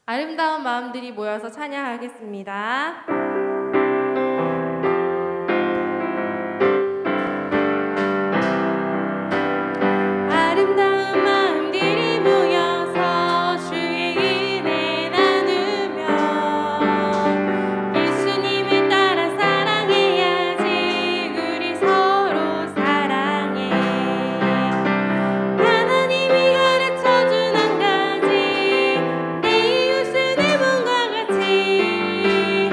아름다운 마음들이 모여서 찬양하겠습니다. 아름다운 마음들이 모여서 주의 은혜 나누며 예수님을 따라 사랑해야지. 우리 서로 사랑해. 하나님이 가르쳐준 한 가지, 내 이웃을 내 몸과 같이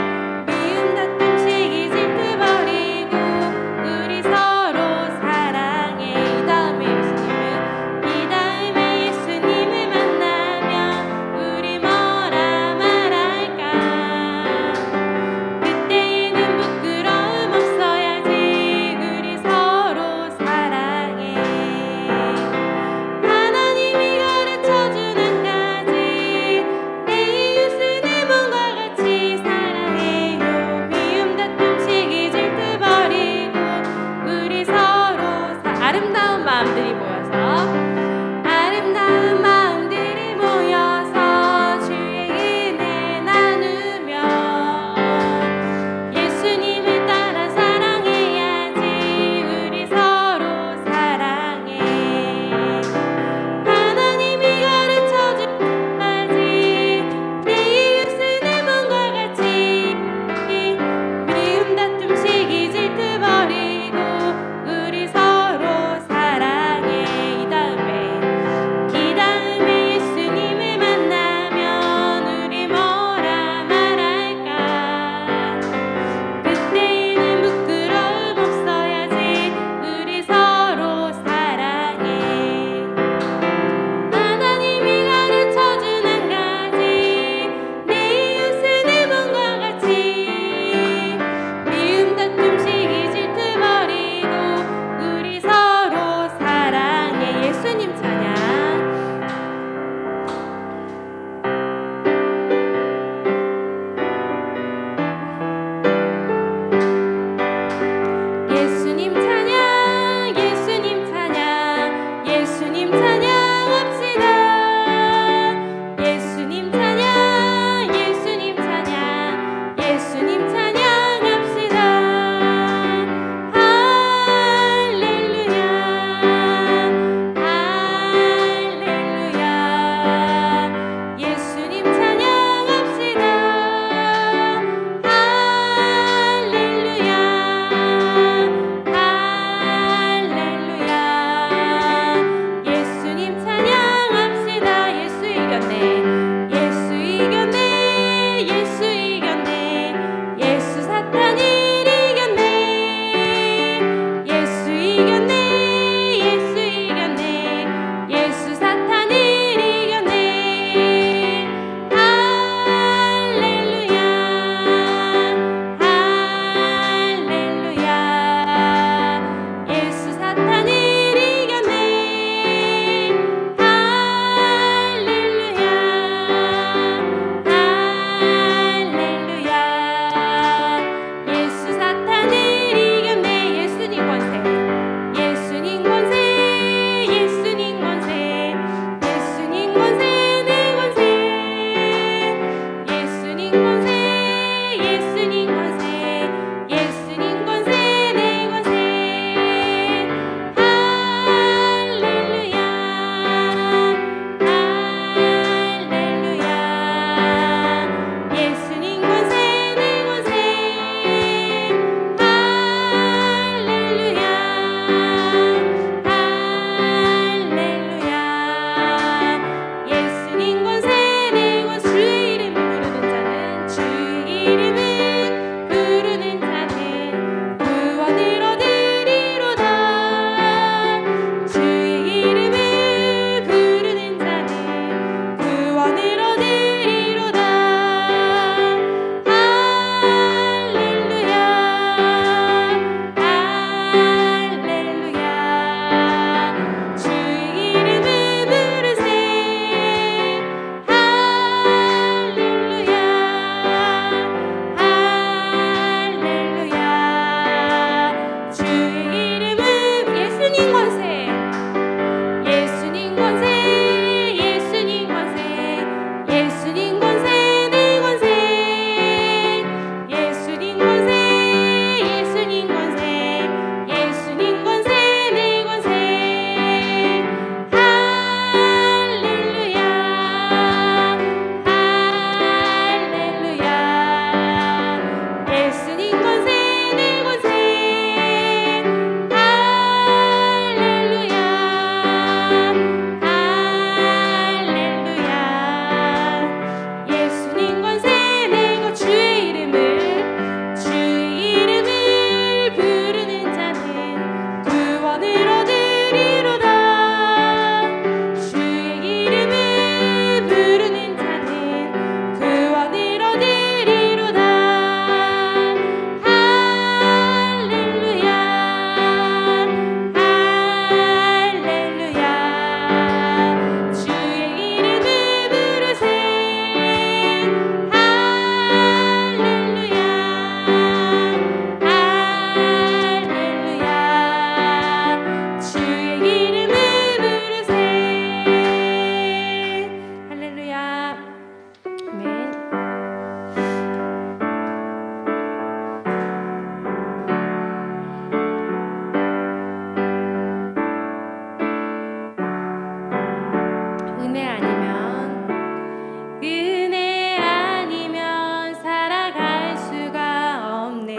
은혜 아니면 살아갈 수가 없네.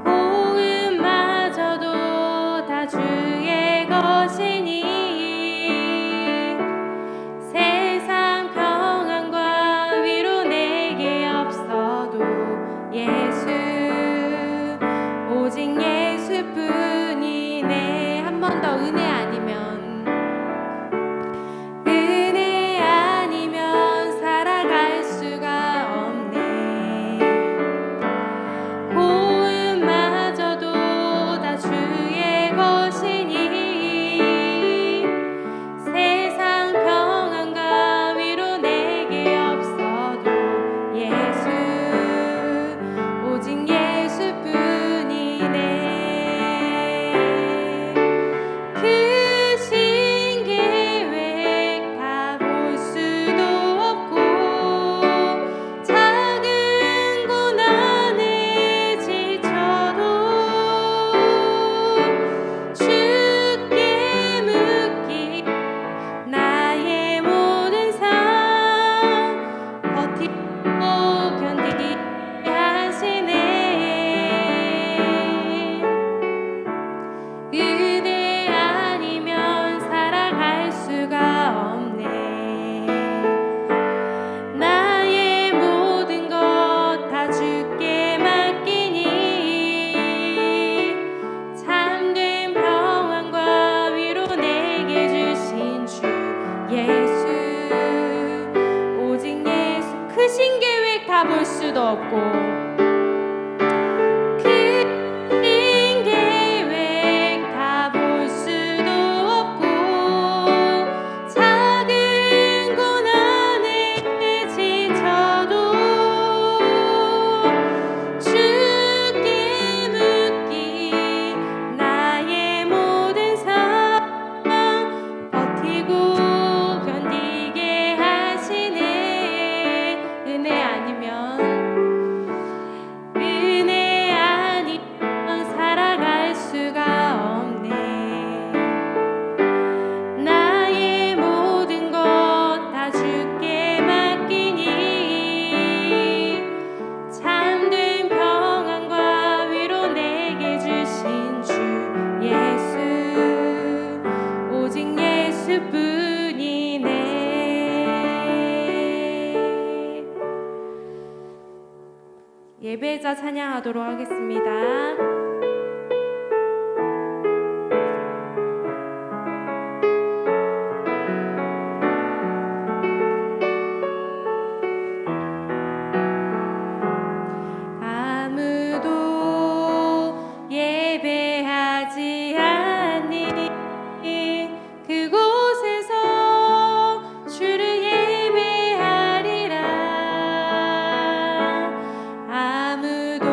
복음마저도 다 주의 것이니 세상 평안과 위로 내게 없어도 예수, 오직 예수뿐이네. 한 번 더. 은혜 아니면 살아갈 수가 없네. 보음마저도 다 주의 것이니 세상 평안과 위로 내게 없어도 예수, 오직 예수뿐이네. 크신 계획 다 볼 수도 없고 작은 고난에 지쳐도 주께 묻기 나의 모든 삶 버티고 견디게 하시네. 은혜 아니면 살아갈 수가 없네. 나의 모든 것 다 주께 맡기니 참된 평안과 위로 내게 주신 주 예수, 오직 예수. 크신 계획 다 볼 수도 없고 큰 계획 다 볼 수도 없고 작은 고난에 지쳐도 주께 묻기 나의 모든 삶 버티고 견디게 하시네. 은혜 아니면 살아갈 수가 없네. 나의 모든 것 다 주께 맡기니 참된 평안과 위로 내게 주신 주 예수, 오직 예수뿐이네. 예배자 찬양하도록 하겠습니다. 아무도 예배하지 않니 그곳에서 주를 예배하리라. 아무도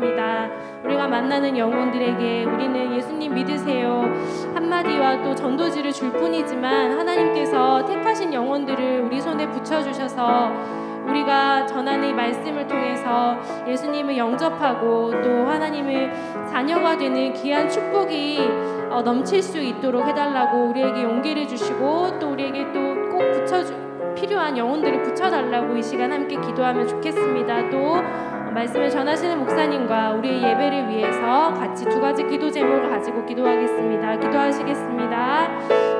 기도합니다. 우리가 만나는 영혼들에게 우리는 예수님 믿으세요 한마디와 또 전도지를 줄 뿐이지만 하나님께서 택하신 영혼들을 우리 손에 붙여주셔서 우리가 전하는 이 말씀을 통해서 예수님을 영접하고 또 하나님의 자녀가 되는 귀한 축복이 넘칠 수 있도록 해달라고 우리에게 용기를 주시고 또 우리에게 또 꼭 필요한 영혼들을 붙여달라고 이 시간 함께 기도하면 좋겠습니다. 또 말씀을 전하시는 목사님과 우리의 예배를 위해서 같이 두 가지 기도 제목을 가지고 기도하겠습니다. 기도하시겠습니다.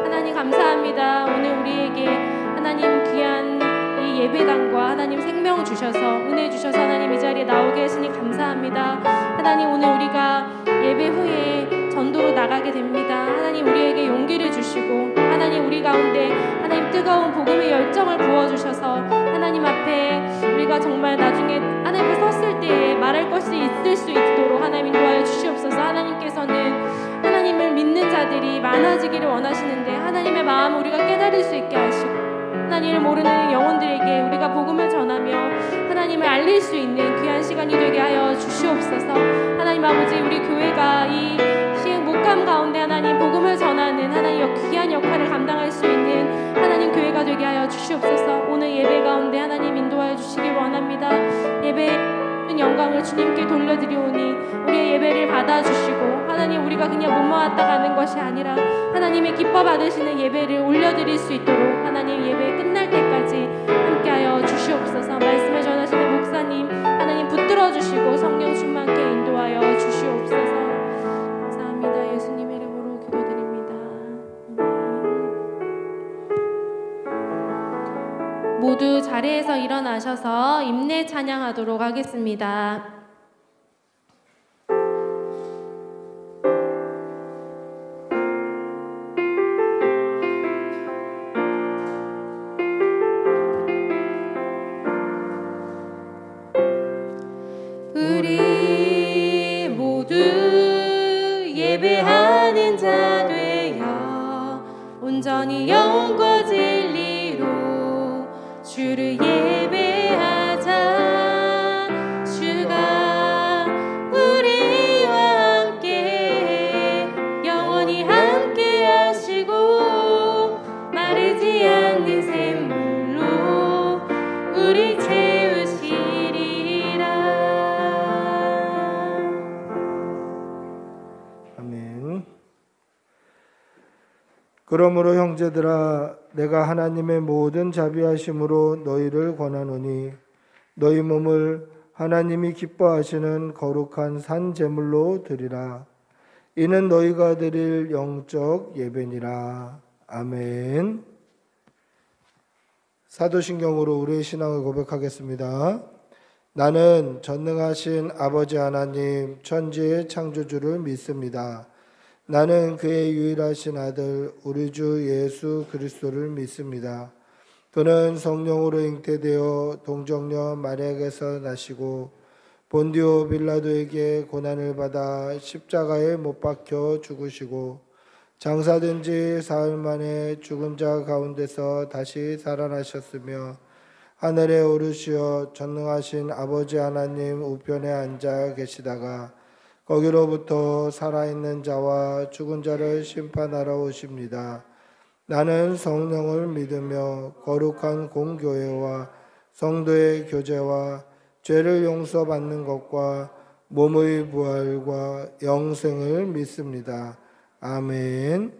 하나님 감사합니다. 오늘 우리에게 하나님 귀한 이 예배당과 하나님 생명 주셔서 은혜 주셔서 하나님 이 자리에 나오게 하시니 감사합니다. 하나님 오늘 우리가 예배 후에 전도로 나가게 됩니다. 하나님 우리에게 용기를 주시고 하나님 우리 가운데 하나님 뜨거운 복음의 열정을 부어주셔서 하나님 앞에 우리가 정말 나중에 하나님 앞에 섰을 때에 말할 것이 있을 수 있도록 하나님 인도하여 주시옵소서. 하나님께서는 하나님을 믿는 자들이 많아지기를 원하시는데 하나님의 마음을 우리가 깨달을 수 있게 하시고 하나님을 모르는 영혼들에게 우리가 복음을 전하며 하나님을 알릴 수 있는 귀한 시간이 되게 하여 주시옵소서. 하나님 아버지 우리 교회가 이 시행 목감 가운데 하나님 복음을 전하는 하나님 귀한 역할을 감당할 수 있는 하나님 교회가 되게 하여 주시옵소서. 오늘 예배 가운데 하나님 인도하여 주시길 원합니다. 예배 영광을 주님께 돌려드리오니 우리의 예배를 받아주시고 하나님 우리가 그냥 못 모았다 가는 것이 아니라 하나님의 기뻐 받으시는 예배를 올려드릴 수 있도록 하나님 예배 끝날 때까지 함께하여 주시옵소서. 말씀을 전하시는 목사님 하나님 붙들어 주시고 성령 충만케 인도하여 주시옵소서. 감사합니다. 예수님 이름으로 기도드립니다. 모두 자리에서 일어나셔서 임내 찬양하도록 하겠습니다. 우리 모두 예배하는 자 되어 온전히 영과 진리로 주를 예배하자. 주가 우리와 함께 영원히 함께 하시고 마르지 않는 샘물로 우리 채우시리라. 아멘. 그러므로 형제들아 내가 하나님의 모든 자비하심으로 너희를 권하노니 너희 몸을 하나님이 기뻐하시는 거룩한 산 제물로 드리라. 이는 너희가 드릴 영적 예배니라. 아멘. 사도신경으로 우리의 신앙을 고백하겠습니다. 나는 전능하신 아버지 하나님 천지의 창조주를 믿습니다. 나는 그의 유일하신 아들 우리 주 예수 그리스도를 믿습니다. 그는 성령으로 잉태되어 동정녀 마리아에게서 나시고 본디오 빌라도에게 고난을 받아 십자가에 못 박혀 죽으시고 장사된 지 사흘 만에 죽은 자 가운데서 다시 살아나셨으며 하늘에 오르시어 전능하신 아버지 하나님 우편에 앉아 계시다가 거기로부터 살아있는 자와 죽은 자를 심판하러 오십니다. 나는 성령을 믿으며 거룩한 공교회와 성도의 교제와 죄를 용서받는 것과 몸의 부활과 영생을 믿습니다. 아멘.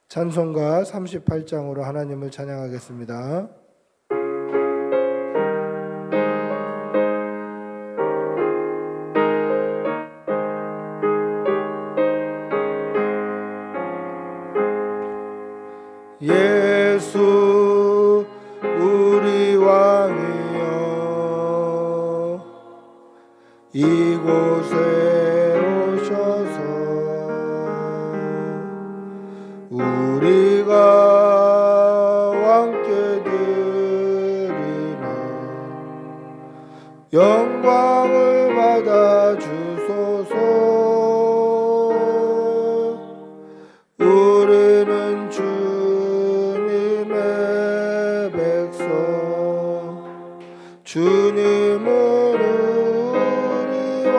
찬송가 38장으로 하나님을 찬양하겠습니다. 예수 우리 왕이여 이곳에 오셔서 우리가 왕께 드리는 영광을 받아 주소서. 우리는 주님의 백성 주님은 우리 왕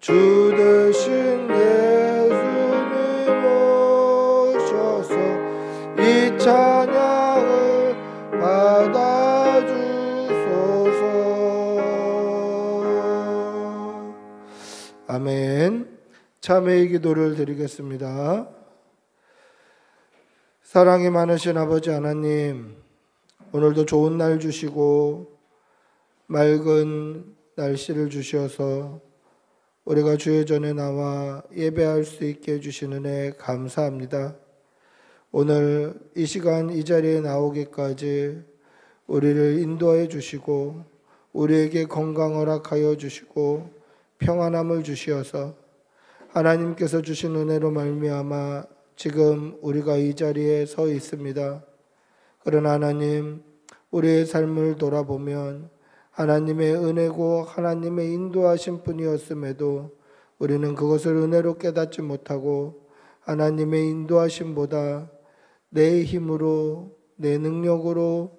주 대신 예수님 오셔서 이 찬양을 받아주소서. 아멘. 참회의 기도를 드리겠습니다. 사랑이 많으신 아버지 하나님, 오늘도 좋은 날 주시고 맑은 날씨를 주셔서 우리가 주의 전에 나와 예배할 수 있게 해주신 은혜 감사합니다. 오늘 이 시간 이 자리에 나오기까지 우리를 인도하여 주시고 우리에게 건강 허락하여 주시고 평안함을 주시어서 하나님께서 주신 은혜로 말미암아 지금 우리가 이 자리에 서 있습니다. 그러나 하나님, 우리의 삶을 돌아보면 하나님의 은혜고 하나님의 인도하신 뿐이었음에도 우리는 그것을 은혜로 깨닫지 못하고 하나님의 인도하심보다 내 힘으로, 내 능력으로,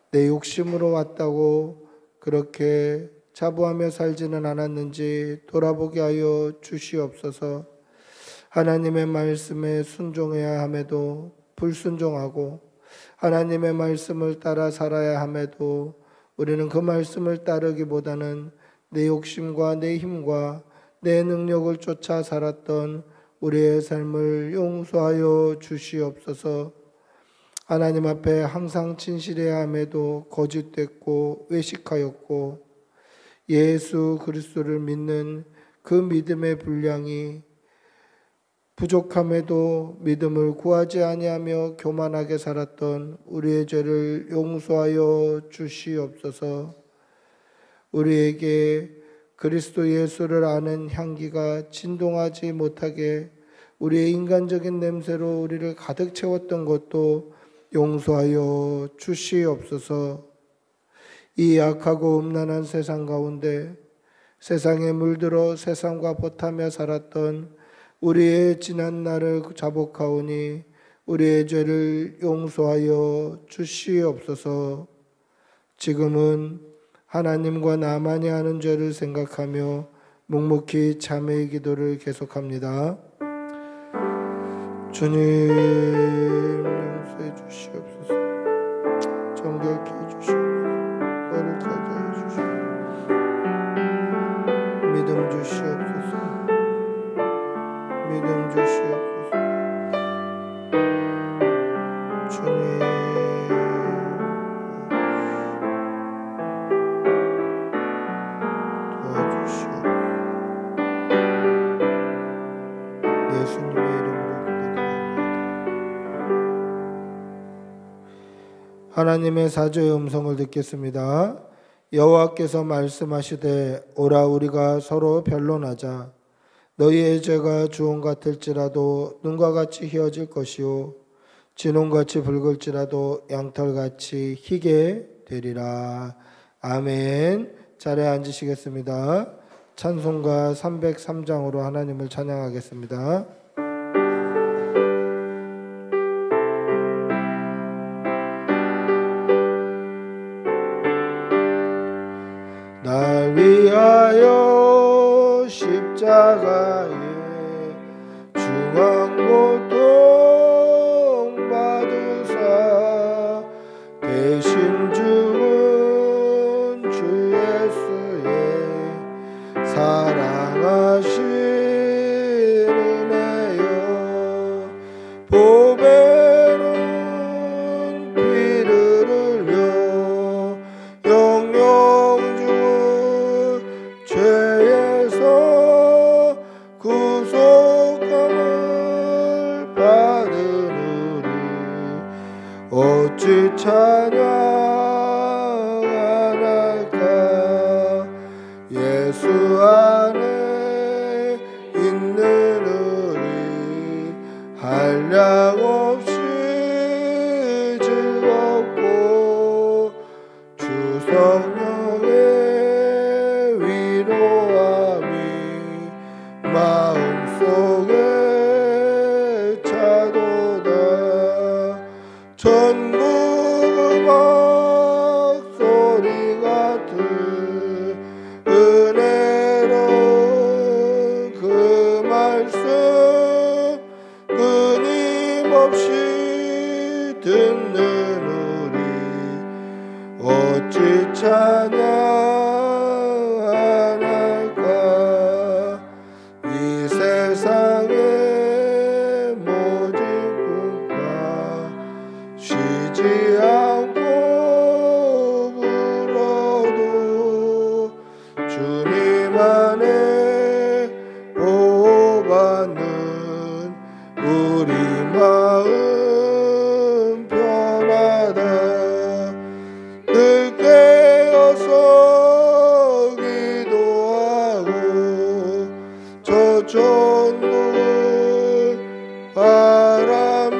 내 욕심으로 왔다고 그렇게 자부하며 살지는 않았는지 돌아보게 하여 주시옵소서. 하나님의 말씀에 순종해야 함에도 불순종하고 하나님의 말씀을 따라 살아야 함에도 우리는 그 말씀을 따르기보다는 내 욕심과 내 힘과 내 능력을 쫓아 살았던 우리의 삶을 용서하여 주시옵소서. 하나님 앞에 항상 진실해야 함에도 거짓됐고 외식하였고 예수 그리스도를 믿는 그 믿음의 분량이 부족함에도 믿음을 구하지 아니하며 교만하게 살았던 우리의 죄를 용서하여 주시옵소서. 우리에게 그리스도 예수를 아는 향기가 진동하지 못하게 우리의 인간적인 냄새로 우리를 가득 채웠던 것도 용서하여 주시옵소서. 이 악하고 음란한 세상 가운데 세상에 물들어 세상과 버타며 살았던 우리의 지난 날을 자복하오니 우리의 죄를 용서하여 주시옵소서. 지금은 하나님과 나만이 하는 죄를 생각하며 묵묵히 참회의 기도를 계속합니다. 주님 용서해 주시옵소서. 정결케 해주시옵소서. 너를 찾아해 주시옵소서. 믿음 주시옵소서. 믿음 주시옵소서. 주님 도와주시옵소서. 예수님의 이름으로 기도드립니다. 하나님의 사죄의 음성을 듣겠습니다. 여호와께서 말씀하시되 오라 우리가 서로 변론하자. 너희의 죄가 주홍 같을지라도 눈과 같이 희어질 것이요 진홍같이 붉을지라도 양털같이 희게 되리라. 아멘. 자리에 앉으시겠습니다. 찬송가 303장으로 하나님을 찬양하겠습니다. 날 위하여 십자가에 중한 고통 받으사 대신 죽은 주 예수의 사랑하신 은혜여 보배로운 피를 흘려 영영 죽은 죄에서 구속함을 받으느니 어찌 찬양 안 할까. 예수 안에 있는 우리 한량없이 즐겁고 주 성령의 위로함이 마음속에 차도다. 전국 음악 소리 같은 은혜 주님 안에 보호받는 우리 마음 편하다. 늘 깨어서 기도하고 저 천국을 바라며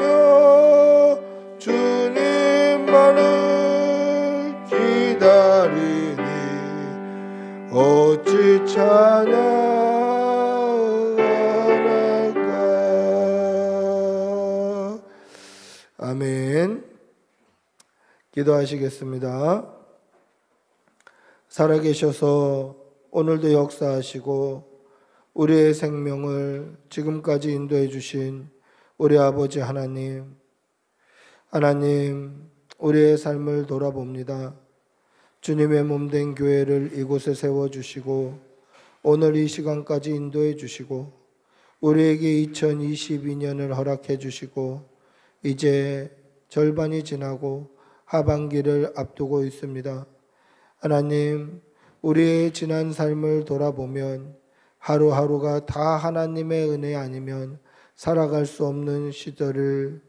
주님만을 기다리니 어찌 찬양할까. 아멘. 기도하시겠습니다. 살아계셔서 오늘도 역사하시고 우리의 생명을 지금까지 인도해 주신 우리 아버지 하나님, 우리의 삶을 돌아봅니다. 주님의 몸된 교회를 이곳에 세워주시고 오늘 이 시간까지 인도해 주시고 우리에게 2022년을 허락해 주시고 이제 절반이 지나고 하반기를 앞두고 있습니다. 하나님, 우리의 지난 삶을 돌아보면 하루하루가 다 하나님의 은혜 아니면 살아갈 수 없는 시절을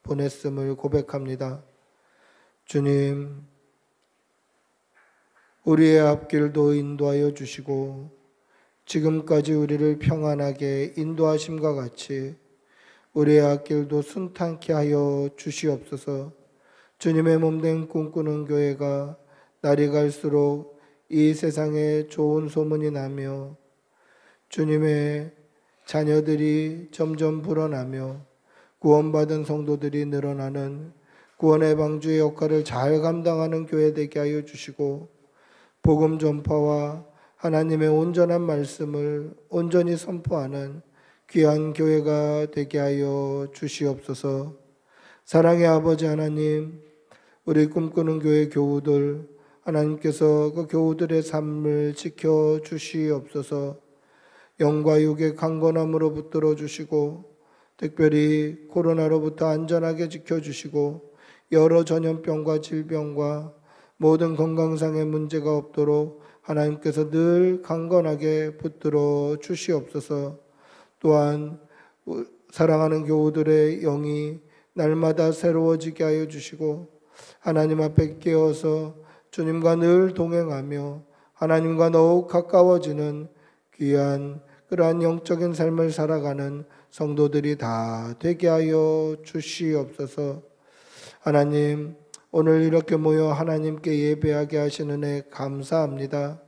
보냈음을 고백합니다. 주님, 우리의 앞길도 인도하여 주시고 지금까지 우리를 평안하게 인도하심과 같이 우리의 앞길도 순탄케 하여 주시옵소서. 주님의 몸된 꿈꾸는 교회가 날이 갈수록 이 세상에 좋은 소문이 나며 주님의 자녀들이 점점 불어나며 구원받은 성도들이 늘어나는 구원의 방주의 역할을 잘 감당하는 교회 되게 하여 주시고 복음 전파와 하나님의 온전한 말씀을 온전히 선포하는 귀한 교회가 되게 하여 주시옵소서. 사랑의 아버지 하나님, 우리 꿈꾸는 교회 교우들, 하나님께서 그 교우들의 삶을 지켜 주시옵소서. 영과 육의 강건함으로 붙들어 주시고 특별히 코로나로부터 안전하게 지켜주시고 여러 전염병과 질병과 모든 건강상의 문제가 없도록 하나님께서 늘 강건하게 붙들어 주시옵소서. 또한 사랑하는 교우들의 영이 날마다 새로워지게 하여 주시고 하나님 앞에 깨어서 주님과 늘 동행하며 하나님과 더욱 가까워지는 귀한 그러한 영적인 삶을 살아가는 성도들이 다 되게 하여 주시옵소서. 하나님, 오늘 이렇게 모여 하나님께 예배하게 하시는 애 감사합니다.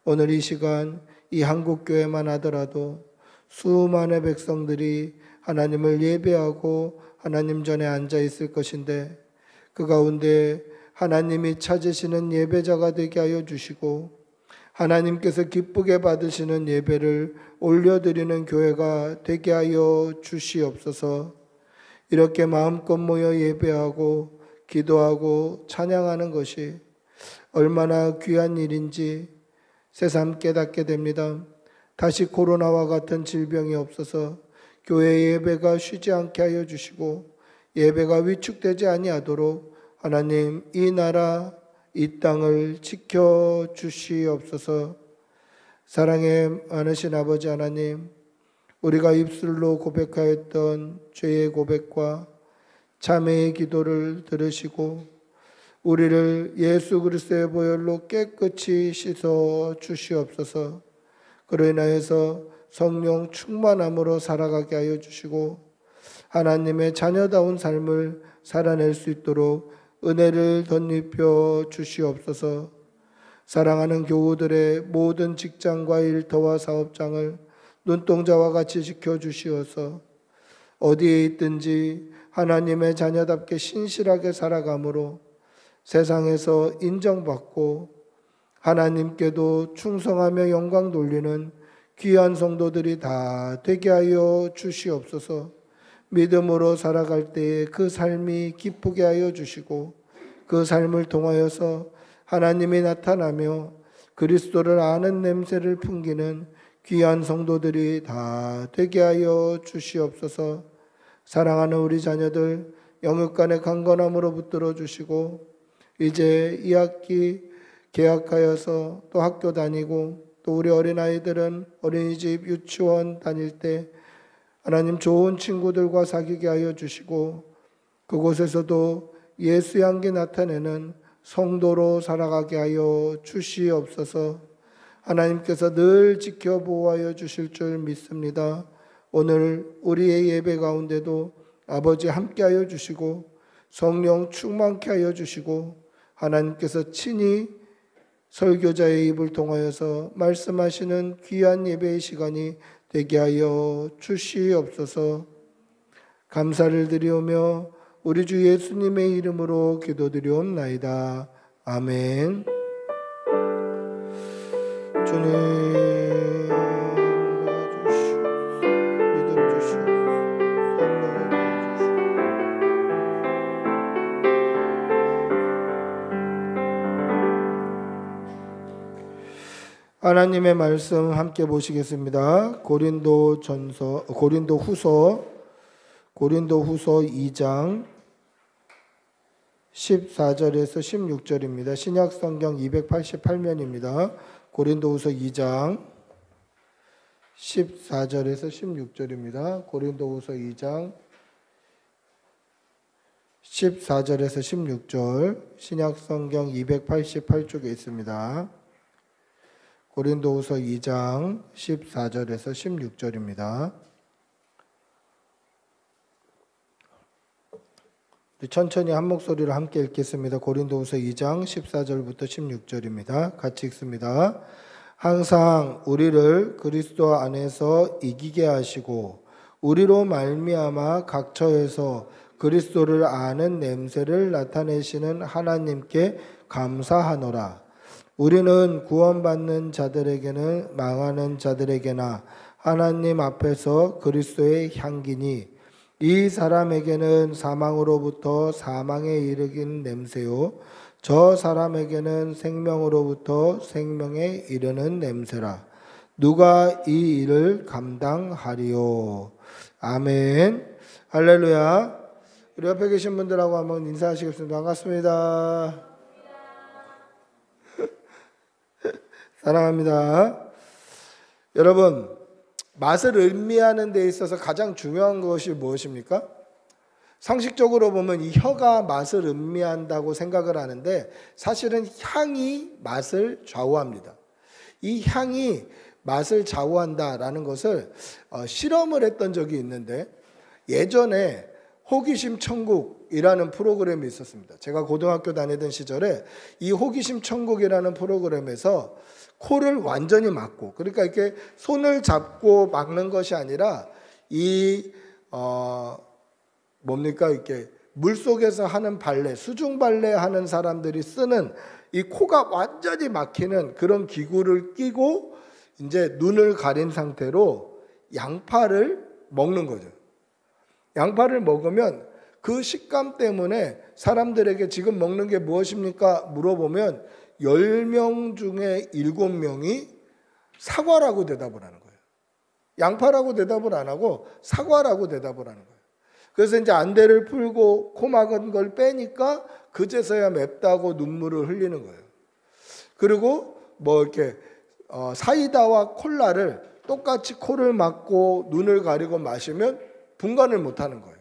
오늘 이 시간 이 한국교회만 하더라도 수많은 백성들이 하나님을 예배하고 하나님 전에 앉아 있을 것인데 그 가운데 하나님이 찾으시는 예배자가 되게 하여 주시고 하나님께서 기쁘게 받으시는 예배를 올려드리는 교회가 되게 하여 주시옵소서. 이렇게 마음껏 모여 예배하고 기도하고 찬양하는 것이 얼마나 귀한 일인지 새삼 깨닫게 됩니다. 다시 코로나와 같은 질병이 없어서 교회 예배가 쉬지 않게 하여 주시고 예배가 위축되지 아니하도록 하나님 이 나라 이 땅을 지켜 주시옵소서. 사랑에 많으신 아버지 하나님, 우리가 입술로 고백하였던 죄의 고백과 자매의 기도를 들으시고 우리를 예수 그리스도의 보혈로 깨끗이 씻어 주시옵소서. 그로 인하여서 성령 충만함으로 살아가게 하여 주시고 하나님의 자녀다운 삶을 살아낼 수 있도록 은혜를 덧입혀 주시옵소서. 사랑하는 교우들의 모든 직장과 일터와 사업장을 눈동자와 같이 지켜주시어서 어디에 있든지 하나님의 자녀답게 신실하게 살아감으로 세상에서 인정받고 하나님께도 충성하며 영광 돌리는 귀한 성도들이 다 되게 하여 주시옵소서. 믿음으로 살아갈 때에 그 삶이 기쁘게 하여 주시고 그 삶을 통하여서 하나님이 나타나며 그리스도를 아는 냄새를 풍기는 귀한 성도들이 다 되게 하여 주시옵소서. 사랑하는 우리 자녀들 영육간의 강건함으로 붙들어 주시고 이제 이 학기 계약하여서 또 학교 다니고 또 우리 어린아이들은 어린이집, 유치원 다닐 때 하나님 좋은 친구들과 사귀게 하여 주시고 그곳에서도 예수 향기 나타내는 성도로 살아가게 하여 주시옵소서. 하나님께서 늘 지켜 보호하여 주실 줄 믿습니다. 오늘 우리의 예배 가운데도 아버지 함께하여 주시고 성령 충만케 하여 주시고 하나님께서 친히 설교자의 입을 통하여서 말씀하시는 귀한 예배의 시간이 되게 하여 주시옵소서. 감사를 드리오며 우리 주 예수님의 이름으로 기도드리옵나이다. 아멘. 주님 도와주시오. 믿음 주시오. 성령을 도와주시오. 하나님의 말씀 함께 보시겠습니다. 고린도후서 2장 14절에서 16절입니다. 신약 성경 288면입니다. 고린도후서 2장 14절에서 16절입니다. 고린도후서 2장 14절에서 16절 신약 성경 288쪽에 있습니다. 고린도후서 2장 14절에서 16절입니다. 천천히 한 목소리로 함께 읽겠습니다. 고린도후서 2장 14절부터 16절입니다. 같이 읽습니다. 항상 우리를 그리스도 안에서 이기게 하시고 우리로 말미암아 각 처에서 그리스도를 아는 냄새를 나타내시는 하나님께 감사하노라. 우리는 구원받는 자들에게는 망하는 자들에게나 하나님 앞에서 그리스도의 향기니 이 사람에게는 사망으로부터 사망에 이르는 냄새요 저 사람에게는 생명으로부터 생명에 이르는 냄새라. 누가 이 일을 감당하리요. 아멘. 할렐루야. 우리 옆에 계신 분들하고 한번 인사하시겠습니다. 반갑습니다. 사랑합니다. 여러분, 맛을 음미하는 데 있어서 가장 중요한 것이 무엇입니까? 상식적으로 보면 이 혀가 맛을 음미한다고 생각을 하는데 사실은 향이 맛을 좌우합니다. 이 향이 맛을 좌우한다라는 것을 실험을 했던 적이 있는데 예전에 호기심 천국이라는 프로그램이 있었습니다. 제가 고등학교 다니던 시절에 이 호기심 천국이라는 프로그램에서 코를 완전히 막고, 그러니까 이렇게 손을 잡고 막는 것이 아니라 이렇게 물속에서 하는 발레, 수중 발레 하는 사람들이 쓰는 이 코가 완전히 막히는 그런 기구를 끼고 이제 눈을 가린 상태로 양파를 먹는 거죠. 양파를 먹으면 그 식감 때문에 사람들에게 지금 먹는 게 무엇입니까? 물어보면 10명 중에 7명이 사과라고 대답을 하는 거예요. 양파라고 대답을 안 하고 사과라고 대답을 하는 거예요. 그래서 이제 안대를 풀고 코 막은 걸 빼니까 그제서야 맵다고 눈물을 흘리는 거예요. 그리고 이렇게 사이다와 콜라를 똑같이 코를 막고 눈을 가리고 마시면 분간을 못 하는 거예요.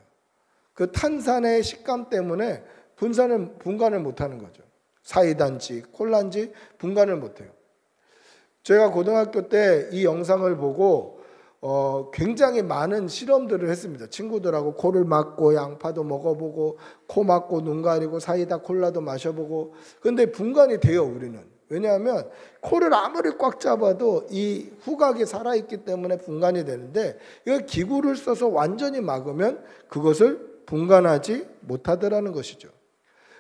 그 탄산의 식감 때문에 분간을 못 하는 거죠. 사이다인지 콜라인지 분간을 못 해요. 제가 고등학교 때 이 영상을 보고 굉장히 많은 실험들을 했습니다. 친구들하고 코를 막고 양파도 먹어보고 코 막고 눈 가리고 사이다 콜라도 마셔보고. 근데 분간이 돼요, 우리는. 왜냐하면 코를 아무리 꽉 잡아도 이 후각이 살아있기 때문에 분간이 되는데 이 기구를 써서 완전히 막으면 그것을 분간하지 못하더라는 것이죠.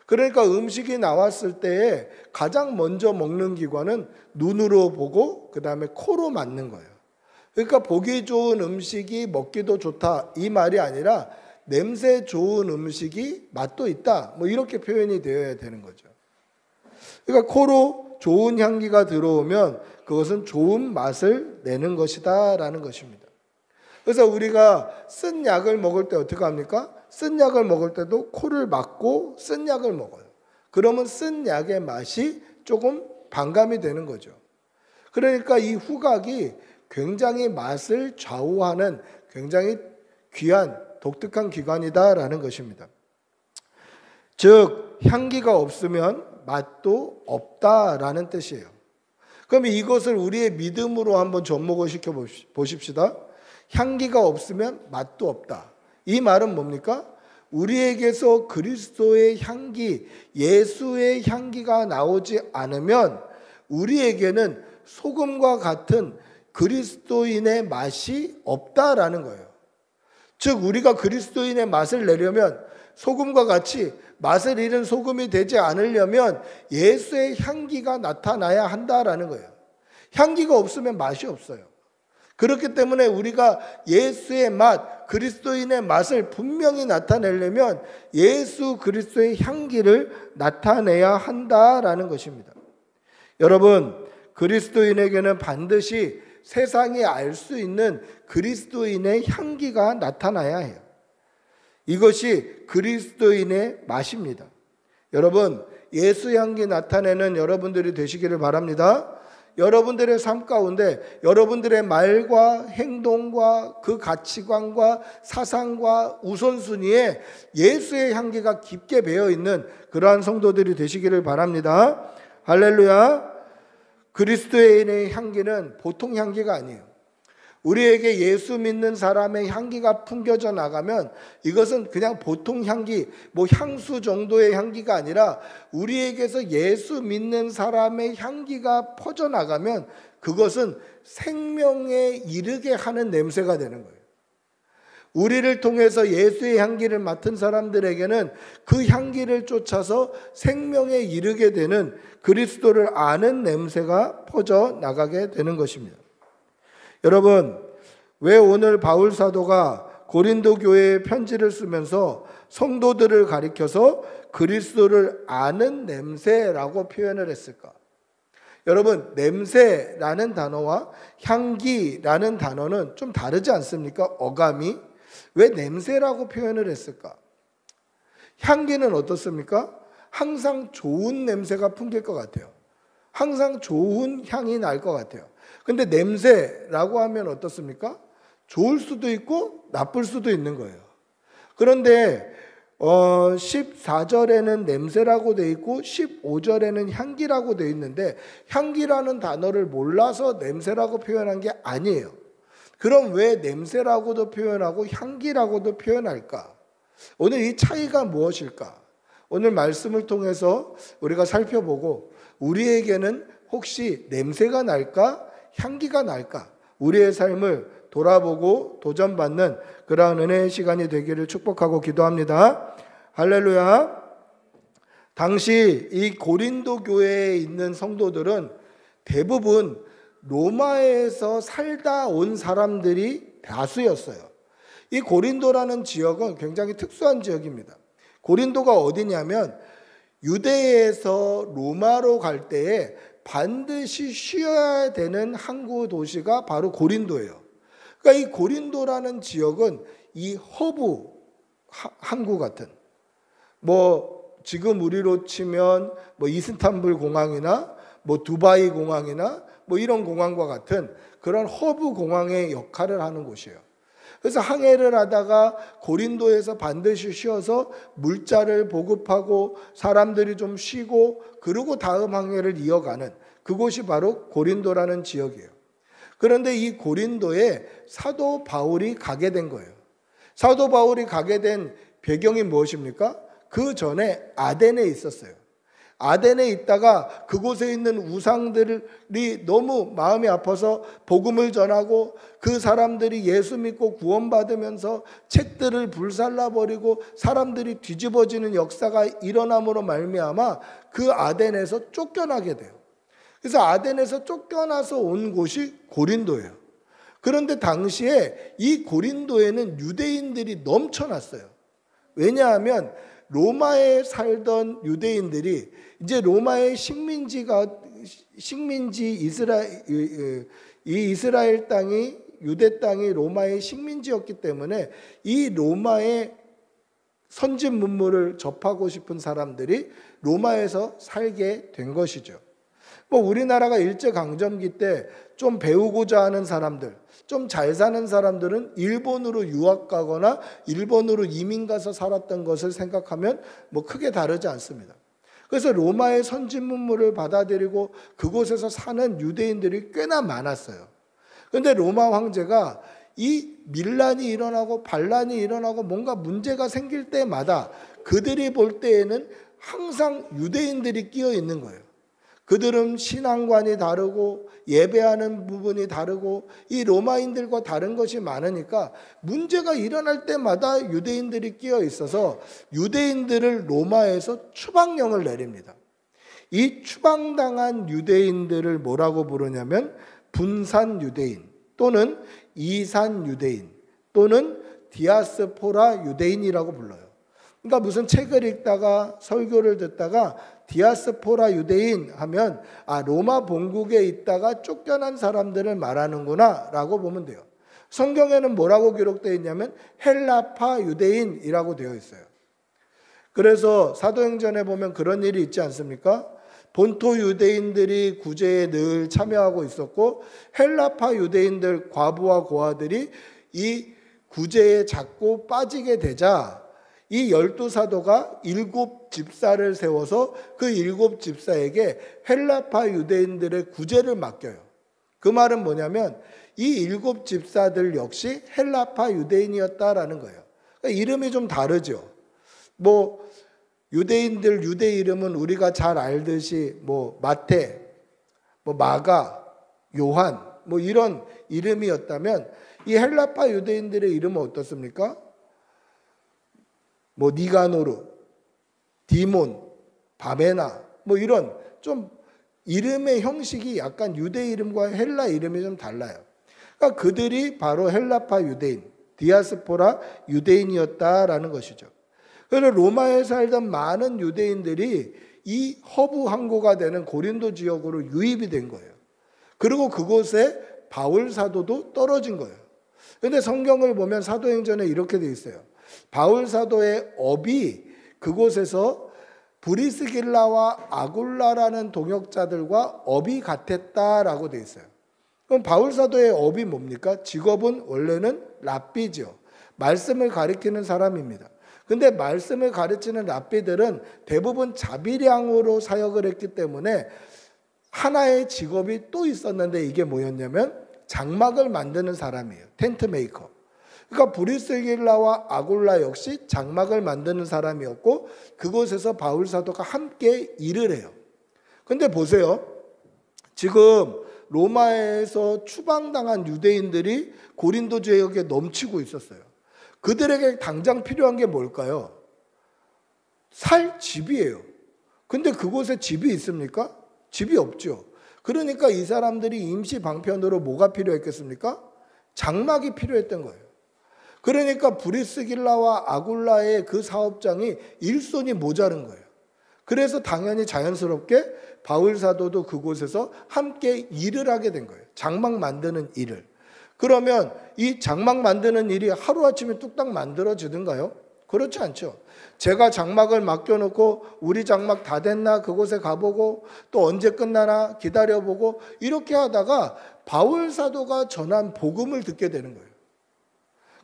그러니까 음식이 나왔을 때에 가장 먼저 먹는 기관은 눈으로 보고 그 다음에 코로 맞는 거예요. 그러니까 보기 좋은 음식이 먹기도 좋다 이 말이 아니라 냄새 좋은 음식이 맛도 있다 이렇게 표현이 되어야 되는 거죠. 그러니까 코로 좋은 향기가 들어오면 그것은 좋은 맛을 내는 것이다 라는 것입니다. 그래서 우리가 쓴 약을 먹을 때 어떻게 합니까? 쓴 약을 먹을 때도 코를 막고 쓴 약을 먹어요. 그러면 쓴 약의 맛이 조금 반감이 되는 거죠. 그러니까 이 후각이 굉장히 맛을 좌우하는 굉장히 귀한 독특한 기관이다라는 것입니다. 즉 향기가 없으면 맛도 없다라는 뜻이에요. 그럼 이것을 우리의 믿음으로 한번 접목을 시켜 보십시다. 향기가 없으면 맛도 없다. 이 말은 뭡니까? 우리에게서 그리스도의 향기, 예수의 향기가 나오지 않으면 우리에게는 소금과 같은 그리스도인의 맛이 없다라는 거예요. 즉 우리가 그리스도인의 맛을 내려면 소금과 같이 맛을 잃은 소금이 되지 않으려면 예수의 향기가 나타나야 한다라는 거예요. 향기가 없으면 맛이 없어요. 그렇기 때문에 우리가 예수의 맛, 그리스도인의 맛을 분명히 나타내려면 예수 그리스도의 향기를 나타내야 한다라는 것입니다. 여러분, 그리스도인에게는 반드시 세상이 알 수 있는 그리스도인의 향기가 나타나야 해요. 이것이 그리스도인의 맛입니다. 여러분, 예수 향기 나타내는 여러분들이 되시기를 바랍니다. 여러분들의 삶 가운데 여러분들의 말과 행동과 그 가치관과 사상과 우선순위에 예수의 향기가 깊게 배어 있는 그러한 성도들이 되시기를 바랍니다. 할렐루야. 그리스도인의 향기는 보통 향기가 아니에요. 우리에게 예수 믿는 사람의 향기가 풍겨져 나가면 이것은 그냥 보통 향기, 향수 정도의 향기가 아니라 우리에게서 예수 믿는 사람의 향기가 퍼져 나가면 그것은 생명에 이르게 하는 냄새가 되는 거예요. 우리를 통해서 예수의 향기를 맡은 사람들에게는 그 향기를 쫓아서 생명에 이르게 되는 그리스도를 아는 냄새가 퍼져 나가게 되는 것입니다. 여러분, 왜 오늘 바울 사도가 고린도 교회에 편지를 쓰면서 성도들을 가리켜서 그리스도를 아는 냄새라고 표현을 했을까? 여러분, 냄새라는 단어와 향기라는 단어는 좀 다르지 않습니까? 어감이. 왜 냄새라고 표현을 했을까? 향기는 어떻습니까? 항상 좋은 냄새가 풍길 것 같아요. 항상 좋은 향이 날 것 같아요. 근데 냄새라고 하면 어떻습니까? 좋을 수도 있고 나쁠 수도 있는 거예요. 그런데 14절에는 냄새라고 돼 있고 15절에는 향기라고 돼 있는데 향기라는 단어를 몰라서 냄새라고 표현한 게 아니에요. 그럼 왜 냄새라고도 표현하고 향기라고도 표현할까? 오늘 이 차이가 무엇일까? 오늘 말씀을 통해서 우리가 살펴보고 우리에게는 혹시 냄새가 날까? 향기가 날까? 우리의 삶을 돌아보고 도전받는 그러한 은혜의 시간이 되기를 축복하고 기도합니다. 할렐루야. 당시 이 고린도 교회에 있는 성도들은 대부분 로마에서 살다 온 사람들이 다수였어요. 이 고린도라는 지역은 굉장히 특수한 지역입니다. 고린도가 어디냐면 유대에서 로마로 갈 때에 반드시 쉬어야 되는 항구 도시가 바로 고린도예요. 그러니까 이 고린도라는 지역은 이 허브 항구 같은 지금 우리로 치면 이스탄불 공항이나 두바이 공항이나 이런 공항과 같은 그런 허브 공항의 역할을 하는 곳이에요. 그래서 항해를 하다가 고린도에서 반드시 쉬어서 물자를 보급하고 사람들이 좀 쉬고 그리고 다음 항해를 이어가는 그곳이 바로 고린도라는 지역이에요. 그런데 이 고린도에 사도 바울이 가게 된 거예요. 사도 바울이 가게 된 배경이 무엇입니까? 그 전에 아덴에 있었어요. 아덴에 있다가 그곳에 있는 우상들이 너무 마음이 아파서 복음을 전하고 그 사람들이 예수 믿고 구원받으면서 책들을 불살라버리고 사람들이 뒤집어지는 역사가 일어남으로 말미암아 그 아덴에서 쫓겨나게 돼요. 그래서 아덴에서 쫓겨나서 온 곳이 고린도예요. 그런데 당시에 이 고린도에는 유대인들이 넘쳐났어요. 왜냐하면 로마에 살던 유대인들이 이제 로마의 식민지 이스라엘 땅이 유대 땅이 로마의 식민지였기 때문에 이 로마의 선진 문물을 접하고 싶은 사람들이 로마에서 살게 된 것이죠. 뭐 우리나라가 일제강점기 때 좀 배우고자 하는 사람들, 좀 잘 사는 사람들은 일본으로 유학 가거나 일본으로 이민 가서 살았던 것을 생각하면 뭐 크게 다르지 않습니다. 그래서 로마의 선진 문물을 받아들이고 그곳에서 사는 유대인들이 꽤나 많았어요. 그런데 로마 황제가 이 밀란이 일어나고 반란이 일어나고 뭔가 문제가 생길 때마다 그들이 볼 때에는 항상 유대인들이 끼어 있는 거예요. 그들은 신앙관이 다르고 예배하는 부분이 다르고 이 로마인들과 다른 것이 많으니까 문제가 일어날 때마다 유대인들이 끼어 있어서 유대인들을 로마에서 추방령을 내립니다. 이 추방당한 유대인들을 뭐라고 부르냐면 분산 유대인 또는 이산 유대인 또는 디아스포라 유대인이라고 불러요. 그러니까 무슨 책을 읽다가 설교를 듣다가 디아스포라 유대인 하면 로마 본국에 있다가 쫓겨난 사람들을 말하는구나 라고 보면 돼요. 성경에는 뭐라고 기록되어 있냐면 헬라파 유대인이라고 되어 있어요. 그래서 사도행전에 보면 그런 일이 있지 않습니까? 본토 유대인들이 구제에 늘 참여하고 있었고 헬라파 유대인들 과부와 고아들이 이 구제에 자꾸 빠지게 되자 이 12사도가 7집사를 세워서 그 7집사에게 헬라파 유대인들의 구제를 맡겨요. 그 말은 뭐냐면 이 7집사들 역시 헬라파 유대인이었다라는 거예요. 그러니까 이름이 좀 다르죠. 뭐 유대인들 유대 이름은 우리가 잘 알듯이 뭐 마태, 뭐 마가, 요한 뭐 이런 이름이었다면 이 헬라파 유대인들의 이름은 어떻습니까? 뭐 니가노르, 디몬, 바베나 뭐 이런 좀 이름의 형식이 약간 유대 이름과 헬라 이름이 좀 달라요. 그러니까 그들이 바로 헬라파 유대인, 디아스포라 유대인이었다라는 것이죠. 그래서 로마에 살던 많은 유대인들이 이 허브 항구가 되는 고린도 지역으로 유입이 된 거예요. 그리고 그곳에 바울 사도도 떨어진 거예요. 그런데 성경을 보면 사도행전에 이렇게 돼 있어요. 바울 사도의 업이 그곳에서 브리스길라와 아굴라라는 동역자들과 업이 같았다라고 돼 있어요. 그럼 바울 사도의 업이 뭡니까? 직업은 원래는 랍비죠. 말씀을 가리키는 사람입니다. 근데 말씀을 가르치는 랍비들은 대부분 자비량으로 사역을 했기 때문에 하나의 직업이 또 있었는데 이게 뭐였냐면 장막을 만드는 사람이에요. 텐트 메이커. 그러니까 브리스길라와 아굴라 역시 장막을 만드는 사람이었고 그곳에서 바울 사도가 함께 일을 해요. 근데 보세요. 지금 로마에서 추방당한 유대인들이 고린도 지역에 넘치고 있었어요. 그들에게 당장 필요한 게 뭘까요? 살 집이에요. 근데 그곳에 집이 있습니까? 집이 없죠. 그러니까 이 사람들이 임시 방편으로 뭐가 필요했겠습니까? 장막이 필요했던 거예요. 그러니까 브리스길라와 아굴라의 그 사업장이 일손이 모자른 거예요. 그래서 당연히 자연스럽게 바울 사도도 그곳에서 함께 일을 하게 된 거예요. 장막 만드는 일을. 그러면 이 장막 만드는 일이 하루아침에 뚝딱 만들어지던가요? 그렇지 않죠. 제가 장막을 맡겨놓고 우리 장막 다 됐나 그곳에 가보고 또 언제 끝나나 기다려보고 이렇게 하다가 바울 사도가 전한 복음을 듣게 되는 거예요.